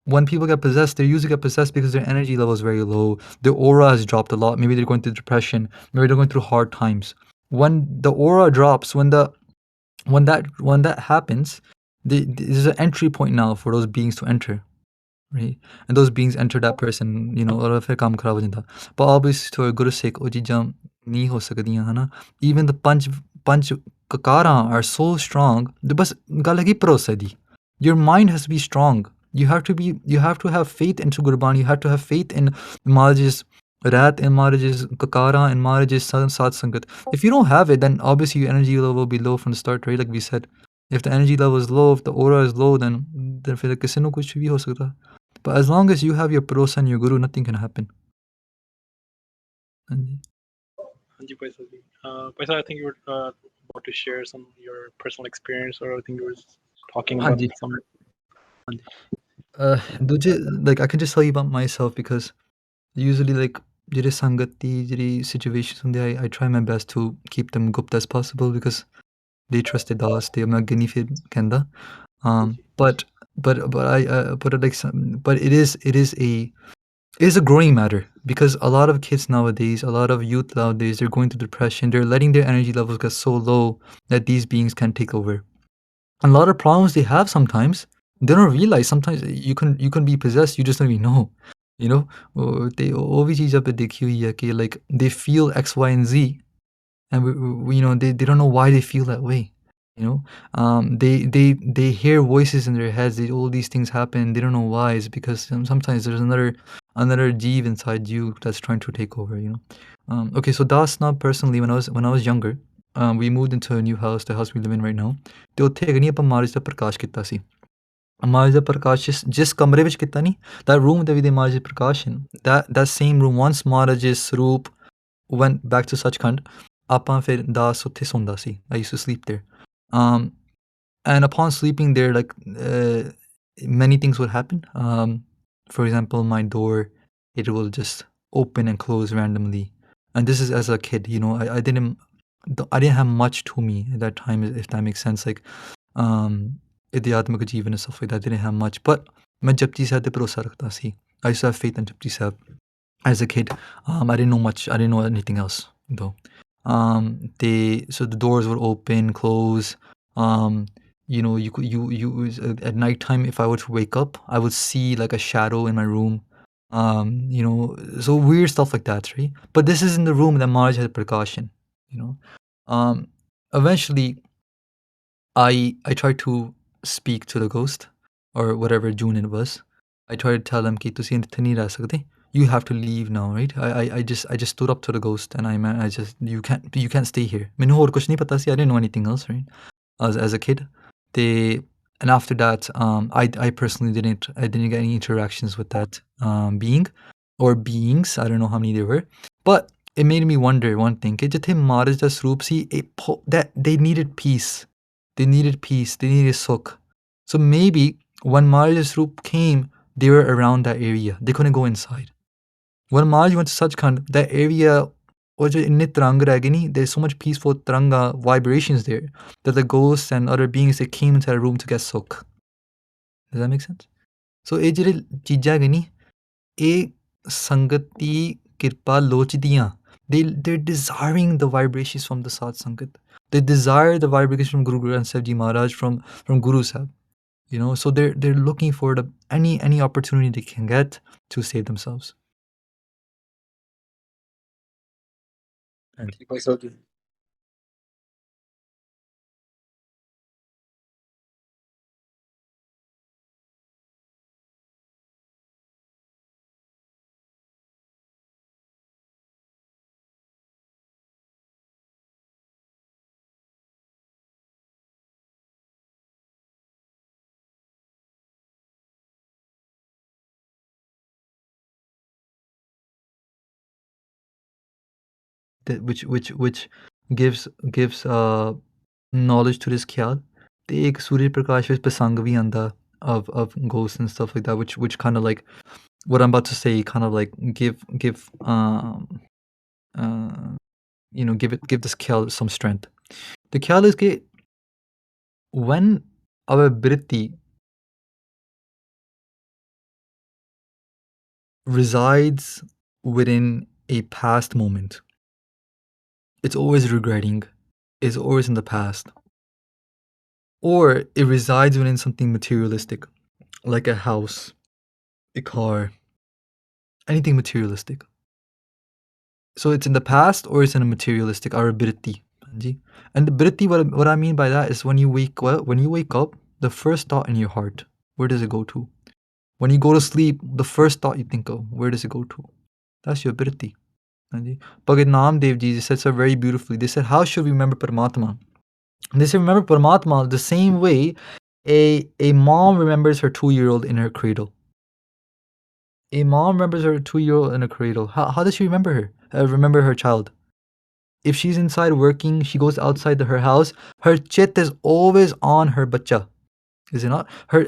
when people get possessed, they usually get possessed because their energy level is very low. Their aura has dropped a lot. Maybe they're going through depression. Maybe they're going through hard times. When the aura drops, when that happens, there's an entry point now for those beings to enter. Right? And those beings enter that person, or ਫਿਰ ਕੰਮ ਖਰਾਬ ਹੋ ਜਾਂਦਾ. But obviously to a Guru Sikh ਉਹ ਚੀਜ਼ਾਂ ਨਹੀਂ ਹੋ ਸਕਦੀਆਂ ਹਨਾ. Even the ਪੰਜ ਕਕਾਰਾਂ are so strong. ਬਸ ਗੱਲ ਹੈਗੀ ਭਰੋਸੇ ਦੀ. Your mind has to be strong. You have to have faith into Gurbani. You have to have faith in Maharaj's Rat and Maharaj's Kakara and Maharaj's Sat Sangat. If you don't have it, then obviously your energy level will be low from the start, right? Like we said, if the energy level is low, if the aura is low, then फिर किसी ਨੂੰ कुछ भी हो सकता. But as long as you have your Purosa and your Guru, nothing can happen. Hanji Paisa ji. Paisa, I think you were about to share some of your personal experience, or I think you were talking about some. Like I can just tell you about myself, because usually like ਜਿਹੜੇ ਸੰਗਤ ਦੀ ਜਿਹੜੀ situations ਹੁੰਦੇ, I try my best to keep them gupt as possible, because they trusted us. They ਮੈਂ ਅੱਗੇ ਨਹੀਂ ਫਿਰ ਕਹਿੰਦਾ. But it is a growing matter, because a lot of kids nowadays, a lot of youth nowadays, they're going through depression. They're letting their energy levels get so low that these beings can take over. And a lot of problems they have sometimes, they don't realize. Sometimes you can be possessed, you just don't even know. They always like they feel X, Y, and Z, and they don't know why they feel that way. They hear voices in their heads. All these things happen. They don't know why. It's because sometimes there's another jeev inside you that's trying to take over. Okay, so that's not personally. When I was younger, we moved into a new house, the house we live in right now. ਤੇ ਉੱਥੇ ਹੈਗਾ ਨਹੀਂ ਆਪਾਂ ਮਾਰਜ ਦਾ ਪ੍ਰਕਾਸ਼ ਕੀਤਾ ਸੀ. ਮਾਰਜ ਦਾ ਪ੍ਰਕਾਸ਼ ਜਿਸ ਕਮਰੇ ਵਿੱਚ ਕੀਤਾ ਨਹੀਂ, that room that we did Maharaj Prakash in, that same room, once Maharaj's Swaroop went back to Sachkhand, ਆਪਾਂ ਫਿਰ ਦਾਸ ਉੱਥੇ ਸੌਂਦਾ ਸੀ. I used to sleep there. And upon sleeping there, like many things would happen. For example, my door, it will just open and close randomly. And this is as a kid, I didn't have much to me at that time, if that makes sense. Like Idyatmaka Jeevan and stuff like that, I didn't have much. But मैं जपजी साहब पे भरोसा रखता सी. I used to have faith in Japji Sahib as a kid. I didn't know much. I didn't know anything else though. So the doors would open, close. You at nighttime, if I were to wake up, I would see like a shadow in my room. So weird stuff like that, right? But this is in the room that Maharaj had precaution. Eventually, I tried to speak to the ghost, or whatever June it was. I tried to tell him कि तुसी इत्थे नहीं रह सकते. You have to leave now, right? I just stood up to the ghost and I just you can't stay here. मैंने और कुछ नहीं पता सी. I didn't know anything else, right? As a kid. And after that, I personally didn't get any interactions with that being or beings. I don't know how many there were, but it made me wonder one thing. कि जिथे Maharaj da Swaroop si, that they needed peace. They needed peace. They needed sukh. So maybe when Maharaj's Swaroop came, they were around that area. They couldn't go inside. When Maharaj went to Sachkhand, that area और जो इन्ने तरंग रह गए नहीं, there's so much peaceful taranga vibrations there that the ghosts and other beings that came into the room to get sukh. Does that make sense? So ਇਹ ਜਿਹੜੇ ਚੀਜ਼ਾਂ ਹੈਗੇ ਨਹੀਂ, ਇਹ ਸੰਗਤ ਦੀ ਕਿਰਪਾ ਲੋਚਦੀਆਂ, they're desiring the vibrations from the Sat Sangat. They desire the vibrations from Guru Granth Sahib Ji Maharaj, from Guru Sahib. You know, so they're looking for any opportunity they can get to save themselves. Thank you, Bhai Sahib ji. That which gives knowledge to this khyal. ਤੇ ਇੱਕ ਸੂਰਜ ਪ੍ਰਕਾਸ਼ ਵਿੱਚ ਪ੍ਰਸੰਗ ਵੀ ਆਂਦਾ of ghosts and stuff like that, which kind of like what I'm about to say, kind of like give you know, give this khyal some strength. The khyal is that when our vritti resides within a past moment, it's always regretting, it's always in the past. Or it resides within something materialistic, like a house, a car, anything materialistic. So it's in the past or it's in a materialistic, our vritti. And the vritti, what I mean by that is when you wake up, the first thought in your heart, where does it go to? When you go to sleep, the first thought you think of, where does it go to? That's your vritti. Bhagat Namdev Ji said so very beautifully. They said, how should we remember Paramatma? They said, remember Paramatma the same way a mom remembers her 2-year-old in her cradle. A mom remembers her 2-year-old in a cradle. How does she remember her? Remember her child? If she's inside working, she goes outside her house, her chit is always on her bacha. Is it not? Her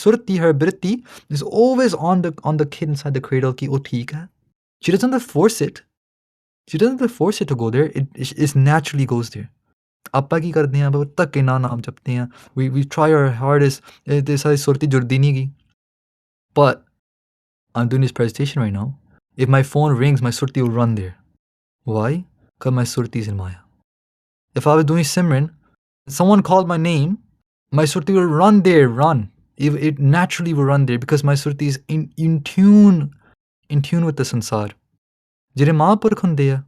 surti, her vritti is always on the kid inside the cradle ki oh theek hai. She doesn't have to force it. She doesn't have to force it to go there. It naturally goes there. ਆਪਾਂ ਕੀ ਕਰਦੇ ਹਾਂ, ਧੱਕੇ ਨਾਲ ਨਾਮ ਜਪਦੇ ਹਾਂ, we try our hardest, ਤੇ ਸਾਡੀ ਸੁਰਤੀ ਜੁੜਦੀ ਨਹੀਂ ਗੀ. But I'm doing this presentation right now. If my phone rings, my surti will run there. Why? Because my surti is in Maya. If I was doing Simran, someone called my name, my surti will run there, run. It naturally will run there because my surti is in tune with the sansar. ਜਿਹੜੇ ਮਹਾਂਪੁਰਖ ਹੁੰਦੇ ਆ,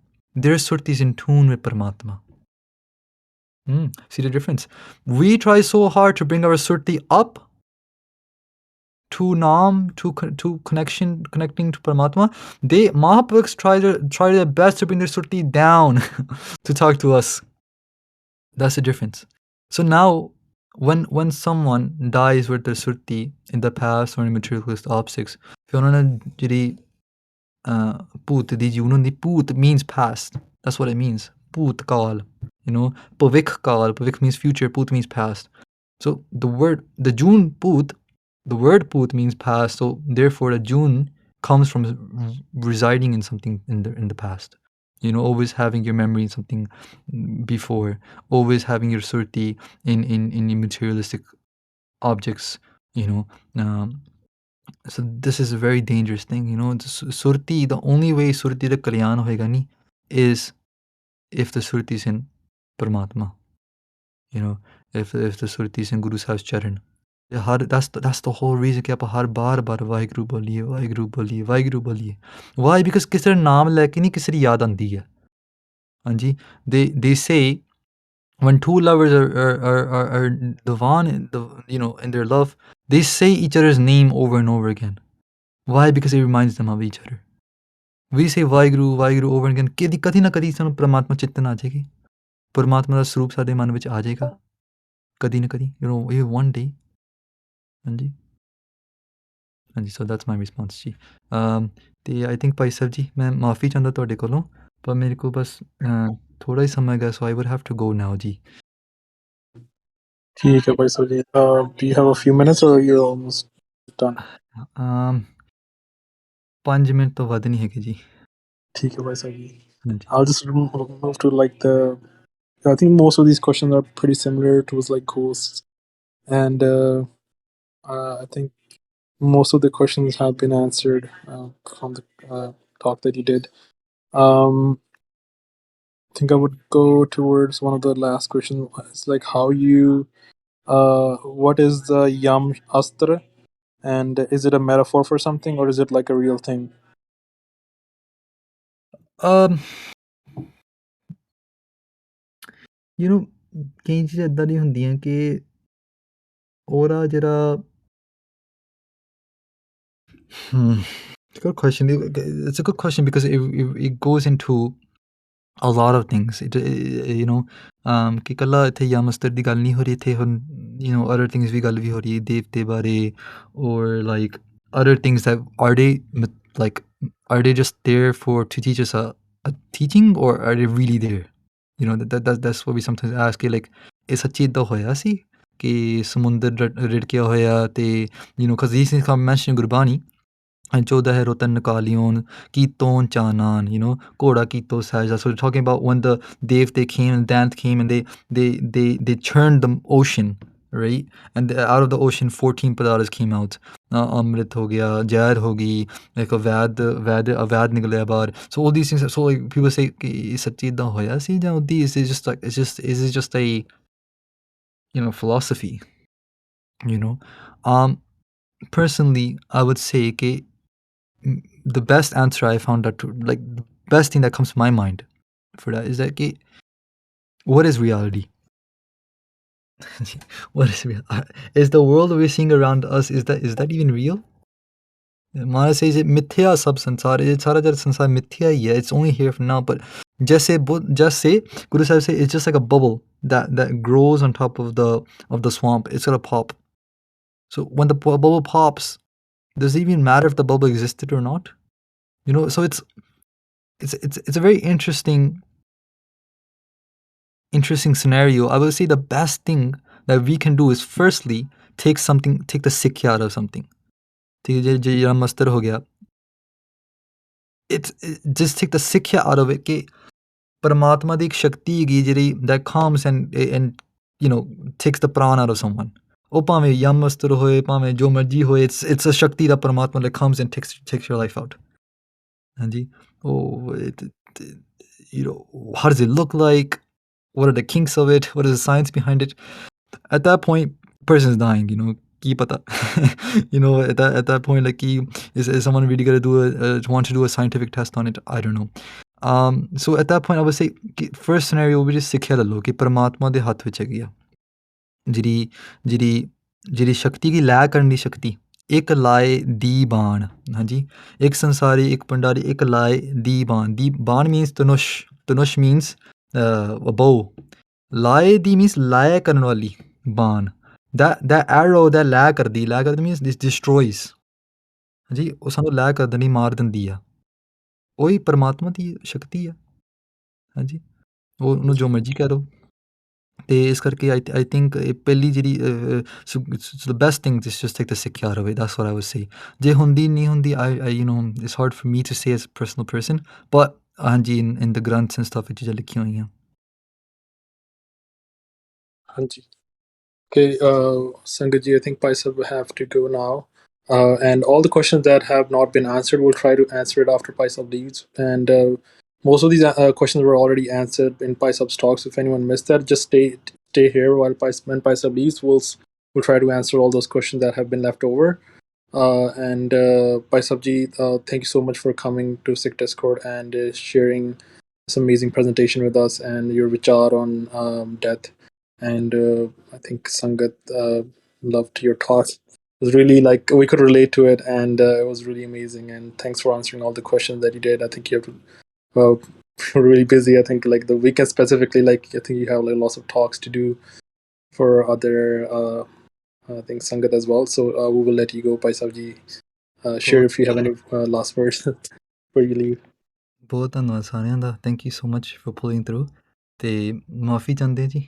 their surti is in tune with Paramatma. See the difference? We try so hard to bring our surti up to Naam, to connecting to Paramatma. Mahapurukhs try their best to bring their surti down to talk to us. That's the difference. So now, when someone dies with their surti in the past or in materialist optics, Put Put means past. That's what it means. Put kal. You know, Pavik kal. Pavik means future. Put means past. So the June Put, the word Put means past. So therefore, the June comes from residing in something in the past. You know, always having your memory in something before. Always having your surti in materialistic objects. You know. So this is a very dangerous thing, you know. Surti, the only way surti da kalyan hoega ni is if the surti is in Paramatma. You know, if the surti is in Guru Sahib's charan. That's the whole reason कि आप हर बार वाहिगुरु बोलिए वाहिगुरु बोलिए वाहिगुरु बोलिए. Why? Because किसी का नाम लेके नहीं किसी की याद आती है. हाँ जी, they say when two lovers are you know, in their love, they say each other's name over and over again. Why? Because it reminds them of each other. We say Waheguru over and again. ਕਦੀ ਨਾ ਕਦੀ ਸਾਨੂੰ ਪਰਮਾਤਮਾ ਚਿੰਤਨ ਆ ਜਾਏਗੀ, ਪਰਮਾਤਮਾ ਦਾ ਸਰੂਪ ਸਾਡੇ ਮਨ ਵਿੱਚ ਆ ਜਾਏਗਾ ਕਦੀ ਨਾ ਕਦੀ, you know, one day. ਹਾਂਜੀ so that's my response ਜੀ. ਤੇ I think ਭਾਈ ਸਾਹਿਬ ਜੀ, ਮੈਂ ਮਾਫੀ ਚਾਹੁੰਦਾ ਤੁਹਾਡੇ ਕੋਲੋਂ, ਪਰ ਮੇਰੇ ਕੋਲ ਬਸ ਥੋੜਾ ਹੀ ਸਮਾਂ ਹੈਗਾ, so I would have to go now ਜੀ. ਠੀਕ ਹੈ Bhai Sahib ji. Do you have a few minutes or you're almost done? 5 minute ਤੋਂ ਵੱਧ ਨਹੀਂ ਹੈਗੇ ਜੀ. ठीक है भाई साहब जी. हाँ जी. I'll just move to like the. I think most of these questions are pretty similar to like ghosts, and I think most of the questions have been answered from the talk that you did. I think I would go towards one of the last questions. It's like how you, what is the Yam Astra, and is it a metaphor for something or is it like a real thing? Um, you know, ਕਈ ਚੀਜ਼ਾਂ ਇੱਦਾਂ ਦੀਆਂ ਹੁੰਦੀਆਂ ਕਿ ਉਹਦਾ ਜਿਹੜਾ it's a good question. It's a good question because it goes into a lot of things. You know, ਕਿ ਕੱਲਾ ਇੱਥੇ ਯਾ ਮਸਤਰ ਦੀ ਗੱਲ ਨਹੀਂ ਹੋ ਰਹੀ ਇੱਥੇ ਹੁਣ you know other things ਵੀ ਗੱਲ ਵੀ ਹੋ ਰਹੀ ਹੈ ਦੇਵਤੇ ਬਾਰੇ or like other things that are they like are they just there for to teach us a teaching or are they really there? You know that's what we sometimes ask ਕਿ like ਇਹ ਸੱਚੀ ਇੱਦਾਂ ਹੋਇਆ ਸੀ ਕਿ ਸਮੁੰਦਰ ਰਿੜਕਿਆ ਹੋਇਆ ਤੇ you know because these things come mentioned in Gurbani Joda Herotan Nakalion, Kiton Chanan, you know, Koda Kito Saja. So we're talking about when the Dev they came and Dant came and they churned the ocean, right? And out of the ocean 14 Padaras came out. Amrit ho gaya, Jad hogi, like a Vad nikle abar. So all these things so like people say Sachi da hoya si these is just like is it just a you know philosophy, you know. Personally I would say ke the best answer I found that like the best thing that comes to my mind for that is that what is reality? What is real? Is the world we're seeing around us is that even real? Mara says it mithya sab sansar. It's sara jad sansar mithya hi hai. It's only here for now. But just say Guru Sahib say it's just like a bubble that grows on top of the swamp. It's gonna pop. So when the bubble pops, does it even matter if the bubble existed or not? You know. So it's a very interesting scenario. I will say the best thing that we can do is firstly take the sikhya out of something. Master ho gaya. Just take the sikhya out of it. कि परमात्मा दी एक शक्ति हैगी ਜਿਹੜੀ that comes and you know takes the pran out of someone. ਉਹ ਭਾਵੇਂ ਯਮ ਅਸਤਰ ਹੋਏ ਭਾਵੇਂ ਜੋ ਮਰਜੀ ਹੋਏ it's a shakti that ਪਰਮਾਤਮਾ that comes and takes your life out. ਹਾਂਜੀ ਉਹ you know how does it look like? What are the kinks of it? What is the science behind it? At that point, person's dying, you know. Ki pata. You know, at that point, like, is someone really gonna want to do a scientific test on it? I don't know. So at that point, I would say, first scenario would be just ਸਿੱਖਿਆ ਲੈ ਲਓ ਕਿ ਪਰਮਾਤਮਾ ਦੇ ਹੱਥ ਵਿੱਚ ਹੈਗੀ ਆ ਜਿਹੜੀ ਜਿਹੜੀ ਜਿਹੜੀ ਸ਼ਕਤੀ ਦੀ ਲੈ ਕਰਨ ਦੀ ਸ਼ਕਤੀ ਇੱਕ ਲਾਏ ਦੀ ਬਾਣ ਹਾਂਜੀ ਇੱਕ ਸੰਸਾਰੀ ਇੱਕ ਪੰਡਾਰੀ ਇੱਕ ਲਾਏ ਦੀ ਬਾਣ means ਧਨੁਸ਼ means a bow ਲਾਏ ਦੀ means ਲਾਇਆ ਕਰਨ ਵਾਲੀ ਬਾਣ that arrow that ਲੈ ਕਰਦੀ means this destroys ਹਾਂਜੀ ਉਹ ਸਾਨੂੰ ਲੈ ਕਰ ਦੇਣੀ ਮਾਰ ਦਿੰਦੀ ਆ ਉਹੀ ਪਰਮਾਤਮਾ ਦੀ ਸ਼ਕਤੀ ਆ ਹਾਂਜੀ ਉਹ ਉਹਨੂੰ ਜੋ ਮਰਜ਼ੀ ਕਹਿ ਦਿਓ ਤੇ ਇਸ ਕਰਕੇ I think ਪਹਿਲੀ ਜਿਹੜੀ the best thing is just take the sikhya out of it. That's what I would say. ਜੇ ਹੁੰਦੀ ਨਹੀਂ ਹੁੰਦੀ I you know it's hard for me to say as a personal person but ਹਾਂਜੀ in the grunts and stuff ਚੀਜ਼ਾਂ ਲਿਖੀਆਂ ਹੋਈਆਂ Hanji. Okay, Sangaji, I think Paisa will have to go now. And all the questions that have not been answered, we'll try to answer it after Paisa leaves. And most of these questions were already answered in Paisab's talks. If anyone missed that, just stay here while when Paisa leaves. We'll try to answer all those questions that have been left over. And Paisabji, thank you so much for coming to Sikh Discord and sharing this amazing presentation with us and your vichar on death. And I think Sangat loved your talk. It was really like we could relate to it, and it was really amazing. And thanks for answering all the questions that you did. I think you have you're really busy. I think like the weekend specifically, like I think you have like lots of talks to do for other I think Sangat as well. So we will let you go, Paisavji. Share ਬਹੁਤ if you have any last words before you leave. ਬਹੁਤ ਧੰਨਵਾਦ ਸਾਰਿਆਂ ਦਾ thank you so much for pulling through ਤੇ ਮਾਫੀ ਚਾਹੁੰਦੇ ਜੀ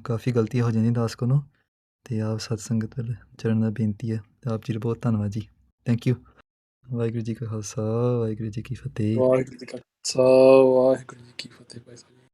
ਕਾਫੀ ਗਲਤੀਆਂ ਹੋ ਜਾਂਦੀਆਂ ਦਾਸ ਕੋਲੋਂ ਤੇ ਆਪ ਸਤ ਸੰਗਤ ਵੱਲ ਚਰਨ ਦਾ ਬੇਨਤੀ ਹੈ ਤੇ ਆਪ ਜੀ ਦਾ ਬਹੁਤ ਧੰਨਵਾਦ ਜੀ ਥੈਂਕ ਯੂ ਵਾਹਿਗੁਰੂ ਜੀ ਕਾ ਖਾਲਸਾ ਵਾਹਿਗੁਰੂ ਜੀ ਕੀ ਫਤਿਹ Wow, ਖਾਲਸਾ ਵਾਹਿਗੁਰੂ ਜੀ ਕੀ ਫਤਿਹ ਭਾਈ ਸਾਹਿਬ ਜੀ।